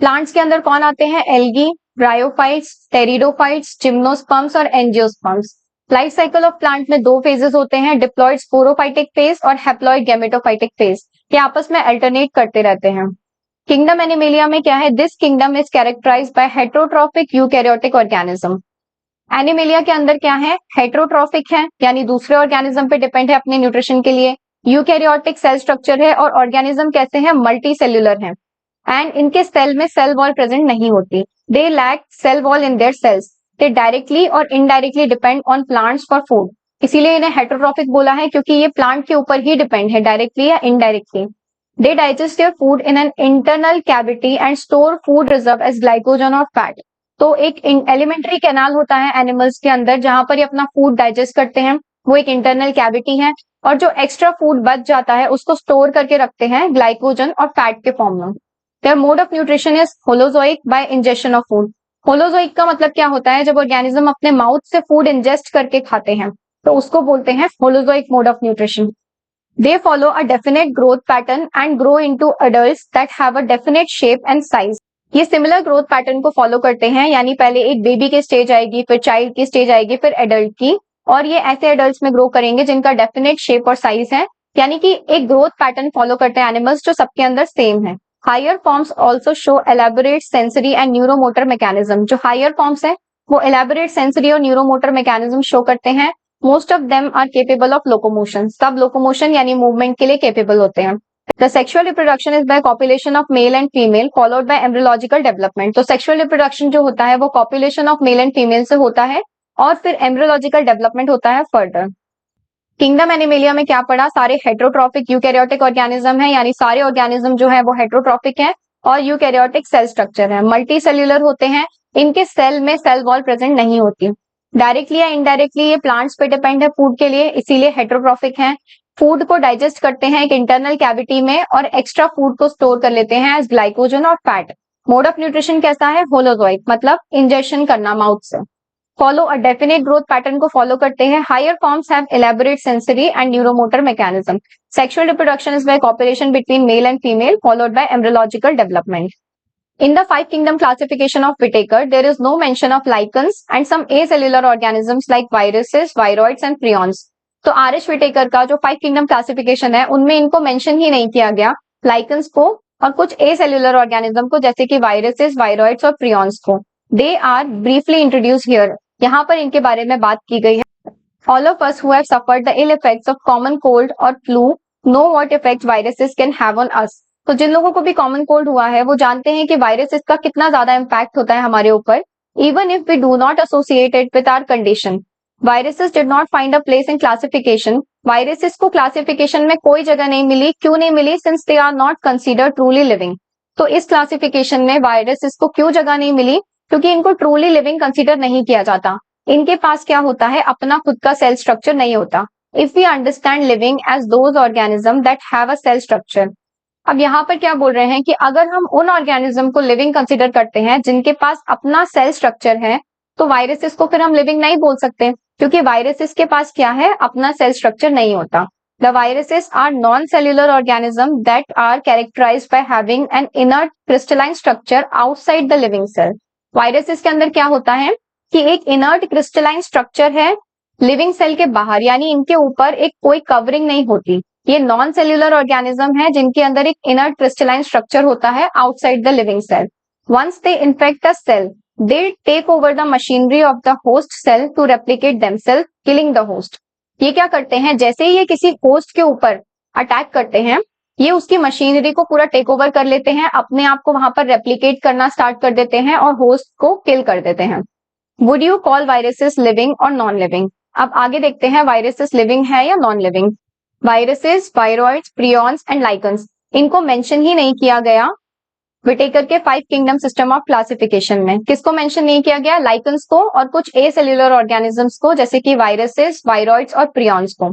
प्लांट्स के अंदर कौन आते हैं? एल्गी, ब्रायोफाइट्स, टेरिडोफाइट्स, जिम्नोस्पर्म्स और angiosperms. Life cycle of plant में दो फेजेस होते हैं, डिप्लॉयड स्पोरोफाइटिक फेज और हैप्लॉयड गैमेटोफाइटिक फेज। ये आपस में अल्टरनेट करते रहते हैं। किंगडम एनिमेलिया में क्या है? This kingdom is characterized by heterotrophic eukaryotic organism. Animalia के अंदर क्या है? हेटरोट्रॉफिक है, यानी दूसरे ऑर्गेनिज्म पे डिपेंड है अपने न्यूट्रिशन के लिए। यूकैरियोटिक सेल स्ट्रक्चर है और ऑर्गेनिज्म कैसे हैं? मल्टी सेल्यूलर है। एंड इनके सेल में सेल वॉल प्रेजेंट नहीं होती। They lack cell wall in their cells. They directly और indirectly depend on plants for food. इसीलिए इन्हें हेटरोट्रॉफिक बोला है, क्योंकि ये प्लांट के ऊपर ही डिपेंड है, डायरेक्टली या indirectly. They digest their food in an internal cavity and store food reserve as glycogen और फैट। तो एक एलिमेंट्री कैनाल होता है एनिमल्स के अंदर, जहां पर ये अपना फूड डाइजेस्ट करते हैं। वो एक इंटरनल कैविटी है, और जो एक्स्ट्रा फूड बच जाता है उसको स्टोर करके रखते हैं ग्लाइकोजन और फैट के फॉर्म में। Their mode of nutrition is holozoic by ingestion of food. Holozoic का मतलब क्या होता है? जब ऑर्गेनिज्म अपने माउथ से फूड इंजेस्ट करके खाते हैं तो उसको बोलते हैं holozoic mode of nutrition. They follow a definite growth pattern and grow into adults that have a definite shape and size. ये सिमिलर ग्रोथ पैटर्न को फॉलो करते हैं, यानी पहले एक बेबी की स्टेज आएगी, फिर चाइल्ड की स्टेज आएगी, फिर एडल्ट की, और ये ऐसे एडल्ट्स में ग्रो करेंगे जिनका डेफिनेट शेप और साइज है, यानी कि एक ग्रोथ पैटर्न फॉलो करते हैं एनिमल्स जो सबके अंदर सेम है। Higher forms also show elaborate sensory and neuromotor mechanism. जो हायर फॉर्म्स है वो एलैबोरेट सेंसरी और न्यूरोमोटर मैकेनिज्म शो करते हैं। Most of them are capable of locomotion. सब लोकोमोशन यानी मूवमेंट के लिए केपेबल होते हैं। The sexual reproduction is by copulation of male and female followed by embryological development. तो sexual reproduction जो होता है वो copulation of male and female से होता है और फिर embryological development होता है further. किंगडम एनिमेलिया में क्या पढ़ा? सारे हेटरोट्रॉफिक यूकैरियोटिक ऑर्गेनिज्म है, यानी सारे ऑर्गेनिज्म जो है वो हेटरोट्रॉफिक है और यूकैरियोटिक सेल स्ट्रक्चर है, मल्टी सेल्यूलर होते हैं। इनके सेल में सेल वॉल प्रेजेंट नहीं होती। डायरेक्टली या इनडायरेक्टली ये प्लांट्स पे डिपेंड है फूड के लिए, इसीलिए हेटरोट्रॉफिक है। फूड को डाइजेस्ट करते हैं एक इंटरनल कैविटी में और एक्स्ट्रा फूड को स्टोर कर लेते हैं एज ग्लाइकोजन और फैट। मोड ऑफ न्यूट्रिशन कैसा है? होलोजोइक, मतलब इंजेक्शन करना माउथ से। Follow a definite growth pattern को फॉलो करते हैं। Higher forms have elaborate sensory and neuromotor mechanism. Sexual reproduction is by copulation between male and female followed by embryological development. In the five kingdom classification of Whitaker, there is no mention of lichens and some acellular organisms like viruses, viroids and prions. तो RH. Whittaker का जो 5 kingdom classification है उनमें इनको mention ही नहीं किया गया, lichens को और कुछ एसेल्युलर ऑर्गेनिज्म को, जैसे कि वायरसेस, वायरॉइड्स और प्रियॉन्स को। They are briefly introduce here. यहाँ पर इनके बारे में बात की गई है। All of us who have suffered the ill effects of common cold और flu know what effect viruses can have on us. तो जिन लोगों को भी कॉमन कोल्ड हुआ है वो जानते हैं कि वायरसेस का कितना ज्यादा इम्पैक्ट होता है हमारे ऊपर, even if we do not associate it with our condition. Viruses did not find a place in classification. Viruses को क्लासिफिकेशन में कोई जगह नहीं मिली। क्यों नहीं मिली? Since they are not considered truly living. तो इस क्लासिफिकेशन में वायरसेस को क्यों जगह नहीं मिली? क्योंकि इनको ट्रूली लिविंग कंसीडर नहीं किया जाता। इनके पास क्या होता है? अपना खुद का सेल स्ट्रक्चर नहीं होता। If we understand living as those organism that have a cell structure. अब यहाँ पर क्या बोल रहे हैं कि अगर हम उन ऑर्गेनिज्म को लिविंग कंसीडर करते हैं जिनके पास अपना सेल स्ट्रक्चर है, तो वायरसेस को फिर हम लिविंग नहीं बोल सकते, क्योंकि वायरसेस के पास क्या है? अपना सेल स्ट्रक्चर नहीं होता। The viruses are non cellular organism that are characterized by having an inert crystalline structure outside the living cell. Viruses के अंदर क्या होता है कि एक इनर्ट क्रिस्टलाइन स्ट्रक्चर है लिविंग सेल के बाहर, यानी इनके ऊपर एक कोई कवरिंग नहीं होती। ये नॉन सेल्यूलर ऑर्गेनिज्म है जिनके अंदर एक इनर्ट क्रिस्टलाइन स्ट्रक्चर होता है outside the living cell. Once they infect the cell, they take over the machinery of the host cell to replicate themselves, killing the host. ये क्या करते हैं? जैसे ही ये किसी होस्ट के ऊपर अटैक करते हैं, ये उसकी मशीनरी को पूरा टेक ओवर कर लेते हैं, अपने आप को वहां पर रेप्लिकेट करना स्टार्ट कर देते हैं और होस्ट को किल कर देते हैं। Would you call viruses living or non living? अब आगे देखते हैं वायरसेस लिविंग है या non living. Viruses, viroids, prions and lichens, इनको मेंशन ही नहीं किया गया विटेकर के 5 किंगडम सिस्टम ऑफ क्लासिफिकेशन में। किसको मेंशन नहीं किया गया? लाइकन्स को और कुछ एसेल्युलर ऑर्गेनिजम्स को, जैसे कि वायरसेस, वायरॉइड्स और प्रियॉन्स को।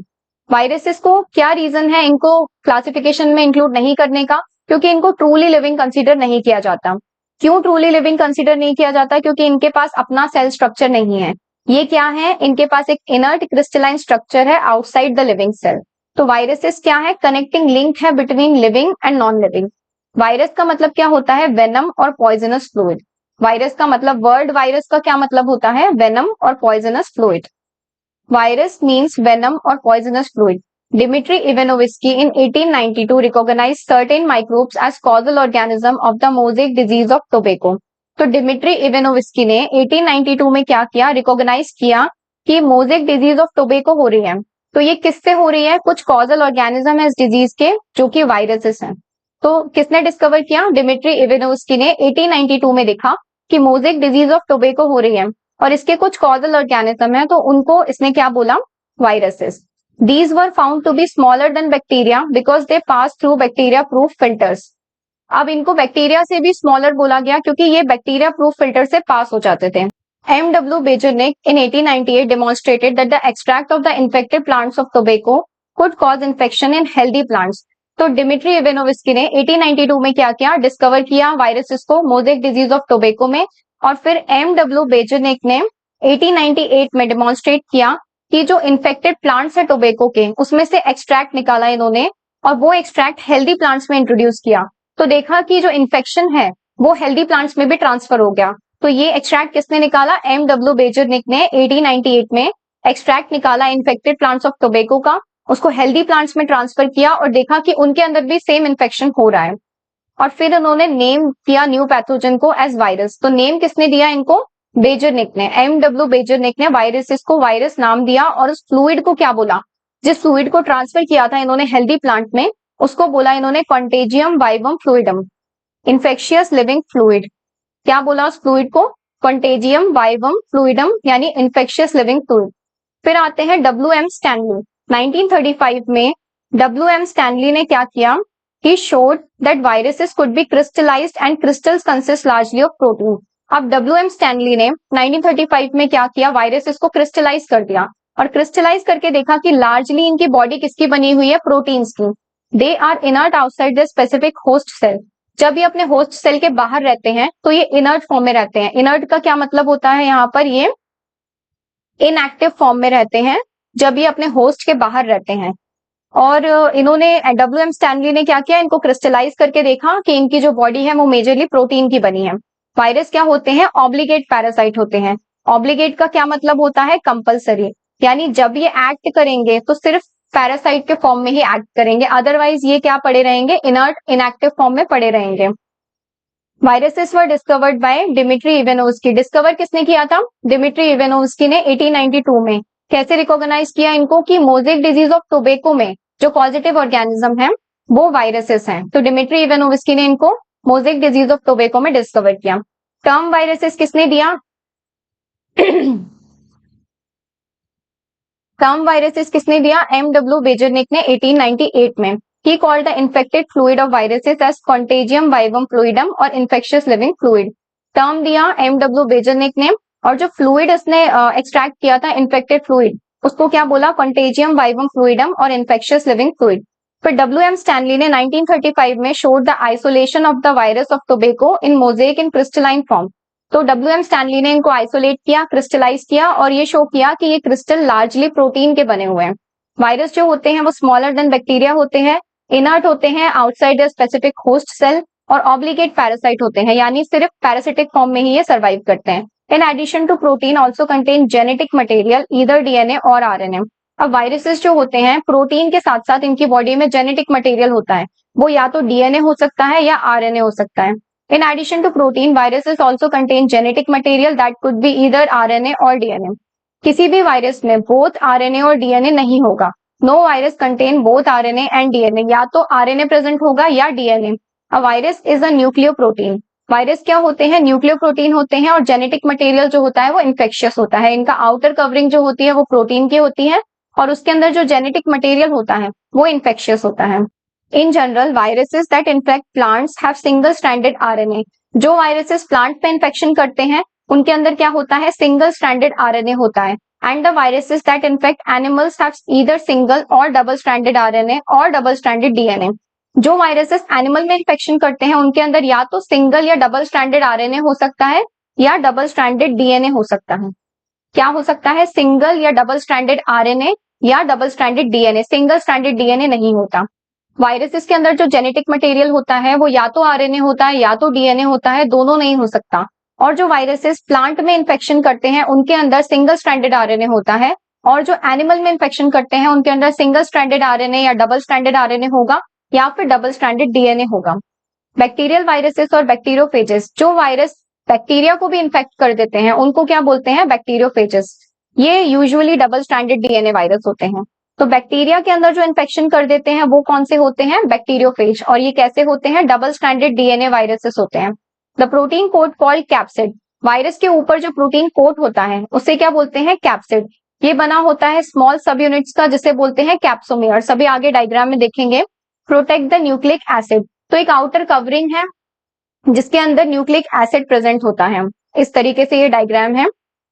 वायरसेस को क्या रीजन है इनको क्लासिफिकेशन में इंक्लूड नहीं करने का? क्योंकि इनको ट्रूली लिविंग कंसीडर नहीं किया जाता। क्यों ट्रूली लिविंग कंसीडर नहीं किया जाता? क्योंकि इनके पास अपना सेल स्ट्रक्चर नहीं है। ये क्या है? इनके पास एक इनर्ट क्रिस्टलाइन स्ट्रक्चर है आउटसाइड द लिविंग सेल। तो वायरसेस क्या है? कनेक्टिंग लिंक है between living and non living. Virus का मतलब क्या होता है? वेनम और पॉइजनस फ्लूइड। वायरस का मतलब, वर्ड वायरस का क्या मतलब होता है? वेनम और poisonous fluid. Virus means venom or poisonous fluid. Dmitry Ivanovsky in 1892 recognized certain microbes as causal organism of the mosaic disease of tobacco. तो डिमिट्री इवेनोविस्की ने 1892 में क्या किया? रिकॉग्नाइज किया कि मोजेक डिजीज ऑफ टोबैको हो रही है। तो ये किससे हो रही है? कुछ कॉजल ऑर्गेनिज्म है इस डिजीज के, जो कि वायरसेस हैं। तो किसने डिस्कवर किया? डिमिट्री इवेनोविस्की ने 1892 में देखा कि मोजेक डिजीज ऑफ टोबैको हो रही है और इसके कुछ कॉजल ऑर्गेनिज्म है, तो उनको इसने क्या बोला? Viruses. These were found to be smaller than bacteria because they pass through bacteria proof filters. अब इनको बैक्टीरिया से भी स्मॉलर बोला गया क्योंकि ये बैक्टीरिया प्रूफ फिल्टर से पास हो जाते थे। M.W. Bejernik in 1898 demonstrated that the extract of the infected plants of tobacco could cause infection in healthy plants. तो डिमिट्री इवेनोविस्की ने 1892 में क्या किया? डिस्कवर किया वायरसेस को मोजेक डिजीज ऑफ टोबैको में, और फिर M.W. बेजरनिक ने 1898 में डेमोन्स्ट्रेट किया कि जो इन्फेक्टेड प्लांट्स है टोबैको के, उसमें से एक्सट्रैक्ट निकाला इन्होंने और वो एक्सट्रैक्ट हेल्दी प्लांट्स में इंट्रोड्यूस किया। तो देखा कि जो इन्फेक्शन है वो हेल्दी प्लांट्स में भी ट्रांसफर हो गया। तो ये एक्सट्रैक्ट किसने निकाला? M.W. बेजरनिक ने 1898 में एक्सट्रैक्ट निकाला इन्फेक्टेड प्लांट्स ऑफ टोबैको का, उसको हेल्दी प्लांट्स में ट्रांसफर किया और देखा कि उनके अंदर भी सेम इन्फेक्शन हो रहा है। और फिर उन्होंने नेम किया न्यू पैथोजन को एज वायरस। तो नेम किसने दिया इनको? बेजरनिक ने। M.W. बेजरनिक ने वायरसेस को वायरस नाम दिया और उस फ्लूइड को क्या बोला? जिस फ्लूइड को ट्रांसफर किया था इन्होंने हेल्दी प्लांट में, उसको बोला इन्होंने contagium vivum fluidum, infectious living fluid. क्या बोला उस फ्लूइड को? कंटेजियम वाइवम फ्लूइडम, यानी इन्फेक्शियस लिविंग फ्लूइड। फिर आते हैं W.M. स्टैनली। 1935 में W.M. स्टैनली ने क्या किया? He showed that viruses could be crystallized and crystals consist largely of protein. अब W.M. स्टैनली ने 1935 में क्या किया? वायरसेस को क्रिस्टलाइज कर दिया और क्रिस्टलाइज करके देखा कि लार्जली इनकी बॉडी किसकी बनी हुई है? प्रोटीन्स की। They are inert outside the specific host cell. जब ये अपने होस्ट सेल के बाहर रहते हैं तो ये इनर्ट फॉर्म में रहते हैं। इनर्ट का क्या मतलब होता है? यहाँ पर ये इनएक्टिव फॉर्म में रहते हैं जब ये अपने होस्ट के बाहर रहते हैं। और इन्होंने W.M. स्टैनली ने क्या किया? इनको क्रिस्टलाइज करके देखा कि इनकी जो बॉडी है वो मेजरली प्रोटीन की बनी है। वायरस क्या होते हैं? ऑब्लिगेट पैरासाइट होते हैं। ऑब्लिगेट का क्या मतलब होता है? कंपलसरी, यानी जब ये एक्ट करेंगे तो सिर्फ पैरासाइट के फॉर्म में ही एक्ट करेंगे, अदरवाइज ये क्या पड़े रहेंगे? इनर्ट इनएक्टिव फॉर्म में पड़े रहेंगे। Viruses were discovered by Dmitri Ivanovsky. Discover किसने किया था? डिमिट्री इवेनोव्स्की ने 1892 में। कैसे रिकॉग्नाइज किया इनको? कि मोजेक डिजीज ऑफ टोबैको में जो पॉजिटिव ऑर्गेनिज्म है वो वायरसेस हैं। तो डिमिट्री इवेनोव्स्की ने इनको मोजेक डिजीज ऑफ टोबैको में डिस्कवर किया। टर्म वायरसेस किसने दिया? टर्म वायरसेस किसने दिया? M.W. बेजरनिक ने 1898 में। He called the infected fluid of viruses as contagium vivum fluidum और infectious living fluid. टर्म दिया M.W. बेजरनिक ने, और जो फ्लूइड इसने एक्सट्रैक्ट किया था इन्फेक्टेड फ्लूइड, उसको क्या बोला? कंटेजियम वाइवम फ्लूइडम और इन्फेक्शियस लिविंग फ्लूइड। फिर W.M. स्टैनली ने 1935 में showed the isolation of the virus of tobacco in mosaic in crystalline form. तो W.M. स्टैनली ने इनको आइसोलेट किया, क्रिस्टलाइज किया और ये शो किया कि ये क्रिस्टल लार्जली प्रोटीन के बने हुए हैं। वायरस जो होते हैं वो स्मॉलर देन बैक्टीरिया होते हैं, इनर्ट होते हैं outside the specific host cell और ऑब्लिगेट पैरासाइट होते हैं, यानी सिर्फ पैरासिटिक फॉर्म में ही ये सर्वाइव करते हैं। In addition to protein also contain genetic material either DNA और RNA. अब वायरसेस जो होते हैं प्रोटीन के साथ साथ इनकी बॉडी में जेनेटिक मटेरियल होता है, वो या तो DNA हो सकता है या RNA हो सकता है। In addition to protein, viruses also contain genetic material that could be either RNA or DNA. किसी भी वायरस में both RNA और DNA नहीं होगा। No virus contain both RNA and DNA. या तो RNA प्रेजेंट होगा या DNA. A virus is a nucleoprotein. Virus क्या होते हैं? न्यूक्लियोप्रोटीन होते हैं और जेनेटिक मटेरियल जो होता है वो इन्फेक्शियस होता है। इनका आउटर कवरिंग जो होती है वो प्रोटीन की होती है और उसके अंदर जो जेनेटिक मटेरियल होता है वो इन्फेक्शियस होता है। In general viruses that infect plants have single stranded RNA. जो वायरसेस प्लांट पे इन्फेक्शन करते हैं उनके अंदर क्या होता है? सिंगल स्ट्रैंडेड RNA होता है। and the viruses that infect animals have either single or double stranded RNA or double stranded DNA. जो वायरसेस एनिमल में इन्फेक्शन करते हैं उनके अंदर या तो सिंगल या डबल स्ट्रैंडेड आरएनए हो सकता है या डबल स्ट्रैंडेड डीएनए हो सकता है। क्या हो सकता है? सिंगल या डबल स्ट्रैंडेड आरएनए या double stranded DNA. Single stranded DNA नहीं होता। वायरसेस के अंदर जो जेनेटिक मटेरियल होता है वो या तो आरएनए होता है या तो डीएनए होता है, दोनों नहीं हो सकता। और जो वायरसेस प्लांट में इन्फेक्शन करते हैं उनके अंदर सिंगल स्ट्रैंडेड आरएनए होता है, और जो एनिमल में इन्फेक्शन करते हैं उनके अंदर सिंगल स्ट्रैंडेड आरएनए या डबल स्ट्रैंडेड आरएनए होगा या फिर डबल स्ट्रैंडेड डीएनए होगा। बैक्टीरियल वायरसेस और बैक्टीरियोफेजेस, जो वायरस बैक्टीरिया को भी इन्फेक्ट कर देते हैं उनको क्या बोलते हैं? बैक्टीरियोफेजेस। ये usually double stranded DNA virus होते हैं। तो बैक्टीरिया के अंदर जो इन्फेक्शन कर देते हैं वो कौन से होते हैं? बैक्टीरियोफेज। और ये कैसे होते हैं? डबल स्ट्रैंडेड डीएनए वायरसेस होते हैं। The protein coat called capsid, virus के ऊपर जो प्रोटीन कोट होता है उसे क्या बोलते हैं? कैप्सिड। ये बना होता है स्मॉल सब यूनिट्स का जिसे बोलते हैं कैप्सोमियर। सभी आगे डायग्राम में देखेंगे। प्रोटेक्ट द न्यूक्लिक एसिड, तो एक आउटर कवरिंग है जिसके अंदर न्यूक्लिक एसिड प्रेजेंट होता है। इस तरीके से ये डायग्राम है।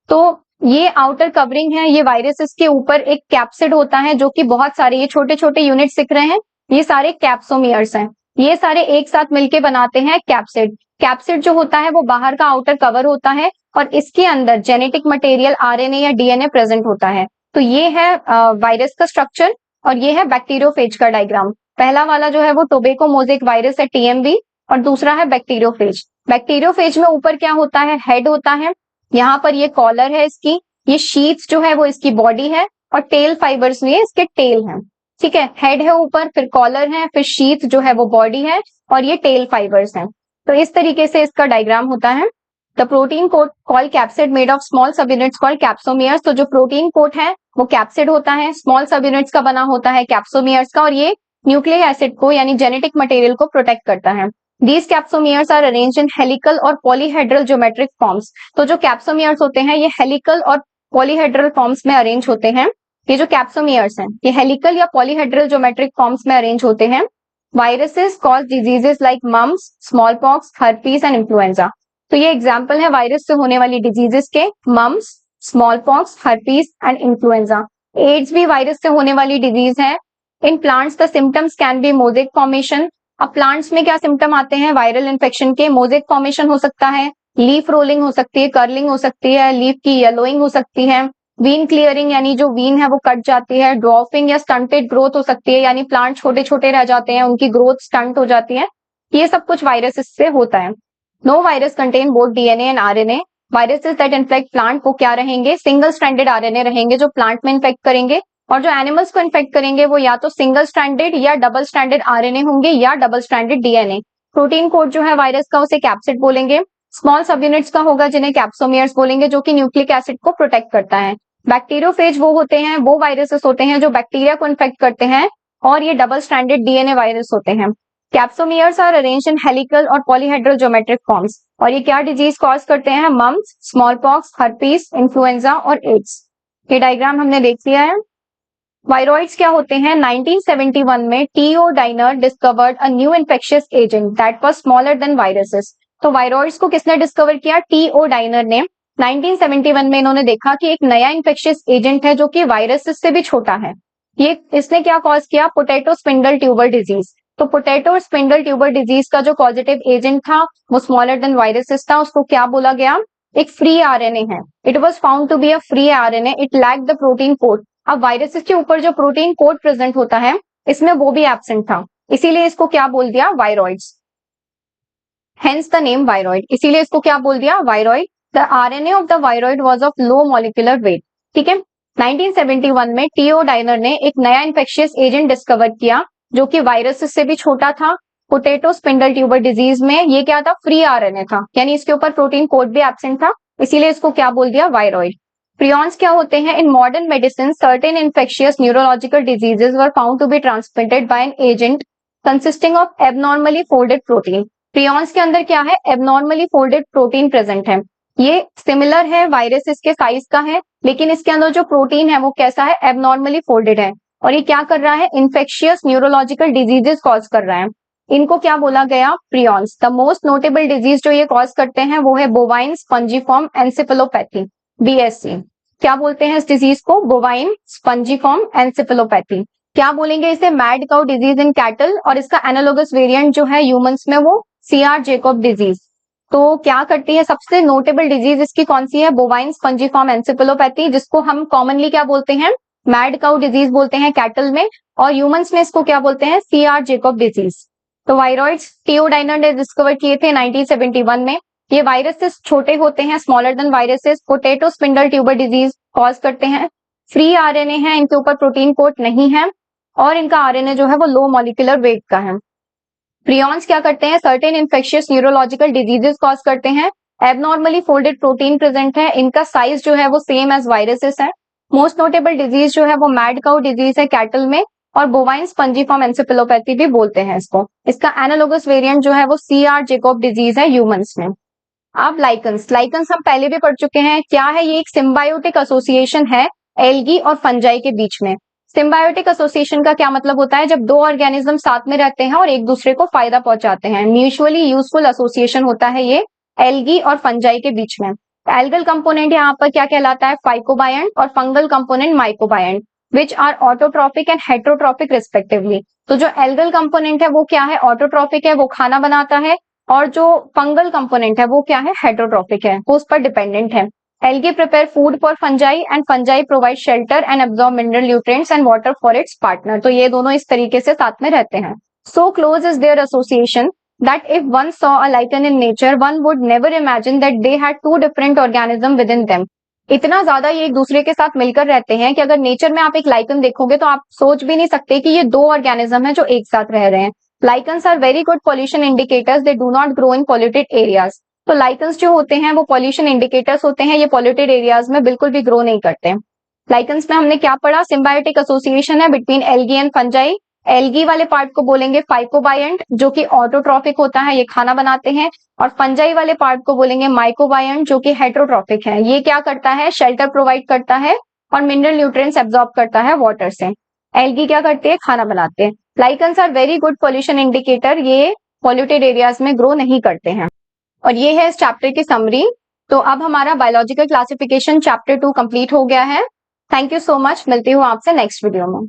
तो ये आउटर कवरिंग है, ये वायरसेस के ऊपर एक कैप्सिड होता है जो कि बहुत सारे ये छोटे छोटे यूनिट्स दिख रहे हैं, ये सारे कैप्सोमियर्स हैं। ये सारे एक साथ मिलके बनाते हैं कैप्सिड। कैप्सिड जो होता है वो बाहर का आउटर कवर होता है और इसके अंदर जेनेटिक मटेरियल आरएनए या डीएनए प्रेजेंट होता है। तो ये है वायरस का स्ट्रक्चर और ये है बैक्टीरियोफेज का डायग्राम। पहला वाला जो है वो टोबैको मोज़ेक वायरस है, टीएमवी, और दूसरा है बैक्टीरियोफेज। बैक्टीरियोफेज में ऊपर क्या होता है? हेड होता है। यहाँ पर ये कॉलर है इसकी, ये शीट्स जो है वो इसकी बॉडी है और टेल फाइबर्स में इसके टेल हैं। ठीक है, हेड है ऊपर, फिर कॉलर है, फिर शीट जो है वो बॉडी है और ये टेल फाइबर्स हैं। तो इस तरीके से इसका डायग्राम होता है। The protein coat called capsid made of small sub units called capsomeres, तो जो प्रोटीन कोट है वो कैप्सिड होता है, स्मॉल सब यूनिट्स का बना होता है कैप्सोमियर्स का, और ये न्यूक्लिक एसिड को यानी जेनेटिक मटेरियल को प्रोटेक्ट करता है। These capsomeres are arranged in helical और polyhedral geometric forms. तो जो कैप्सोमियर्स होते हैं ये हेलिकल और पॉलीहेड्रल फॉर्म्स में अरेंज होते हैं। ये जो कैप्सोमियर्स हैं ये हेलिकल या पॉलीहेड्रल ज्योमेट्रिक फॉर्म्स में अरेंज होते हैं। Viruses cause diseases like mumps, small pox, herpes and influenza. तो ये एग्जाम्पल है वायरस से होने वाली डिजीजेस के, mumps, small pox, herpes and influenza. AIDS भी वायरस से होने वाली डिजीज है। In plants the symptoms can be mosaic formation. अब प्लांट्स में क्या सिम्टम आते हैं वायरल इन्फेक्शन के? मोज़ेक फॉर्मेशन हो सकता है, लीफ रोलिंग हो सकती है, कर्लिंग हो सकती है, लीफ की येलोइंग हो सकती है, वीन क्लियरिंग यानी जो वीन है वो कट जाती है, ड्रॉपिंग या स्टंटेड ग्रोथ हो सकती है यानी प्लांट छोटे छोटे रह जाते हैं, उनकी ग्रोथ स्टंट हो जाती है। ये सब कुछ वायरस से होता है। No virus contain both DNA and RNA. Viruses that infect plant वो क्या रहेंगे? सिंगल स्ट्रैंडेड आरएनए रहेंगे जो प्लांट में इन्फेक्ट करेंगे, और जो एनिमल्स को इन्फेक्ट करेंगे वो या तो सिंगल स्ट्रैंडेड या डबल स्ट्रैंडेड आरएनए होंगे या double stranded DNA. Protein code जो है वायरस का उसे कैप्सिड बोलेंगे। स्मॉल सब यूनिट्स का होगा जिन्हें कैप्सोमियर्स बोलेंगे जो कि न्यूक्लिक एसिड को प्रोटेक्ट करता है। बैक्टीरियोफेज वो होते हैं, वो वायरसेस होते हैं जो बैक्टीरिया को इन्फेक्ट करते हैं, और ये डबल स्ट्रैंडेड डीएनए वायरस होते हैं। Capsomeres are arranged in helical और पॉलीहेड्रल ज्योमेट्रिक फॉर्म्स, और ये क्या डिजीज कॉज करते हैं? Mumps, small pox, herpes, influenza और एड्स। ये डायग्राम हमने देख लिया है। वायरॉइड्स क्या होते हैं? 1971 में T O Diener discovered a new infectious agent that was smaller than viruses. तो वायरॉइड्स को किसने डिस्कवर किया? टीओ डाइनर ने। 1971 में इन्होंने देखा कि एक नया इन्फेक्शियस एजेंट है जो कि वायरसेस से भी छोटा है। ये इसने क्या कॉज किया? Potato spindle tuber disease. तो पोटैटो स्पिंडल ट्यूबर डिजीज का जो पॉजिटिव एजेंट था वो स्मॉलर देन वायरसेस था, उसको क्या बोला गया? एक फ्री आरएनए है। It was found to be a free RNA, it lacked the protein code. अब वायरसेस के ऊपर जो प्रोटीन कोड प्रेजेंट होता है इसमें वो भी एब्सेंट था, इसीलिए इसको क्या बोल दिया? Viroids. Hence the name viroid, इसीलिए इसको क्या बोल दिया? Viroid. The RNA of the viroid was of low molecular weight. ठीक है, 1971 में टीओ डाइनर ने एक नया इन्फेक्शियस एजेंट डिस्कवर किया जो कि वायरसेस से भी छोटा था। पोटैटो स्पिंडल ट्यूबर डिजीज में ये क्या था? फ्री आरएनए था, यानी इसके ऊपर प्रोटीन कोड भी एब्सेंट था, इसीलिए इसको क्या बोल दिया? वायरॉइड। प्रियॉन्स क्या होते हैं? In modern medicine certain infectious neurological diseases were found to be transmitted by an agent consisting of abnormally folded protein. Prions के अंदर क्या है? एबनॉर्मली फोल्डेड प्रोटीन प्रेजेंट है। ये सिमिलर है वायरसेस के साइज का है, लेकिन इसके अंदर जो प्रोटीन है वो कैसा है? एबनॉर्मली फोल्डेड है, और ये क्या कर रहा है? इन्फेक्शियस न्यूरोलॉजिकल डिजीजेस कॉज कर रहा है। इनको क्या बोला गया? Prions. The most notable disease जो ये कॉज करते हैं वो है बोवाइन स्पंजिफॉर्म एनसेफेलोपैथी, बीएससी। क्या बोलते हैं इस डिजीज को? Bovine spongiform encephalopathy. क्या बोलेंगे इसे? Mad cow disease in cattle, और इसका एनालोगस वेरिएंट जो है ह्यूमंस में वो सीआर जेकोब डिजीज। तो क्या करती है? सबसे नोटेबल डिजीज इसकी कौन सी है? बोवाइन स्पंजिफॉर्म एनसेफेलोपैथी, जिसको हम कॉमनली क्या बोलते हैं? मैड काउ डिजीज बोलते हैं कैटल में, और ह्यूमंस में इसको क्या बोलते हैं? CR Jakob disease. तो वायरॉइड्स टीओ डाइनर ने डिस्कवर किए थे 1971 में। ये वायरसेस छोटे होते हैं, smaller than viruses, potato spindle tuber disease cause करते हैं। फ्री आरएनए है, इनके ऊपर प्रोटीन कोट नहीं है, और इनका आरएनए जो है वो लो मॉलिक्यूलर वेट का है। प्रियॉन्स क्या करते हैं? Certain infectious neurological diseases cause करते हैं। एबनॉर्मली फोल्डेड प्रोटीन प्रेजेंट है, इनका साइज जो है वो सेम एज वायरसेस है। मोस्ट नोटेबल डिजीज जो है वो मैड काउ डिजीज है कैटल में, और बोवाइन स्पंजिफॉर्म एनसेफेलोपैथी भी बोलते हैं इसको। इसका एनालोगस वेरिएंट जो है वो सीआर जेकोब डिजीज है ह्यूमंस में। अब लाइकन्स हम पहले भी पढ़ चुके हैं। क्या है? ये एक सिम्बायोटिक एसोसिएशन है एल्गी और फंजाई के बीच में। सिम्बायोटिक एसोसिएशन का क्या मतलब होता है? जब दो ऑर्गेनिज्म साथ में रहते हैं और एक दूसरे को फायदा पहुंचाते हैं। म्यूचुअली यूजफुल एसोसिएशन होता है ये एल्गी और फंजाई के बीच में। एल्गल कंपोनेंट यहाँ पर क्या कहलाता है? फाइकोबायंट, और fungal component mycobiont, which are autotrophic and heterotrophic respectively. तो जो एल्गल कंपोनेंट है वो क्या है? ऑटोट्रॉपिक है, वो खाना बनाता है, और जो फंगल कंपोनेंट है वो क्या है? हेटरोट्रॉपिक है, वो उस पर डिपेंडेंट है। Algae prepare food for fungi and fungi provide shelter and absorb mineral nutrients and water for its partner. तो ये दोनों इस तरीके से साथ में रहते हैं। So close is their association that if one saw a lichen in nature, one would never imagine that they had two different organisms within them. इतना ज्यादा ये एक दूसरे के साथ मिलकर रहते हैं कि अगर नेचर में आप एक लाइकन देखोगे तो आप सोच भी नहीं सकते कि ये दो ऑर्गेनिज्म है जो एक साथ रह रहे हैं। Lichens are very good pollution indicators. They do not grow in polluted areas. तो लाइकन्स जो होते हैं वो पॉल्यूशन इंडिकेटर्स होते हैं, ये पॉल्यूटेड एरियाज में बिल्कुल भी ग्रो नहीं करते। लाइकन्स में हमने क्या पढ़ा? सिम्बायोटिक एसोसिएशन है between algae and fungi. Algae वाले पार्ट को बोलेंगे फाइकोबायंट, जो कि ऑटोट्रॉपिक होता है, ये खाना बनाते हैं, और फंजाई वाले पार्ट को बोलेंगे माइकोबायंट, जो कि हेटरोट्रॉपिक है, ये क्या करता है? शेल्टर प्रोवाइड करता है और मिनरल न्यूट्रिएंट्स एब्जॉर्ब करता है वाटर से। एल्गी क्या करते हैं? खाना बनाते हैं। Lichens are very good pollution indicator, ये पॉल्यूटेड एरियाज में ग्रो नहीं करते हैं। और ये है इस चैप्टर की समरी। तो अब हमारा बायोलॉजिकल क्लासिफिकेशन चैप्टर 2 कंप्लीट हो गया है। Thank you so much. मिलती हूँ आपसे नेक्स्ट वीडियो में।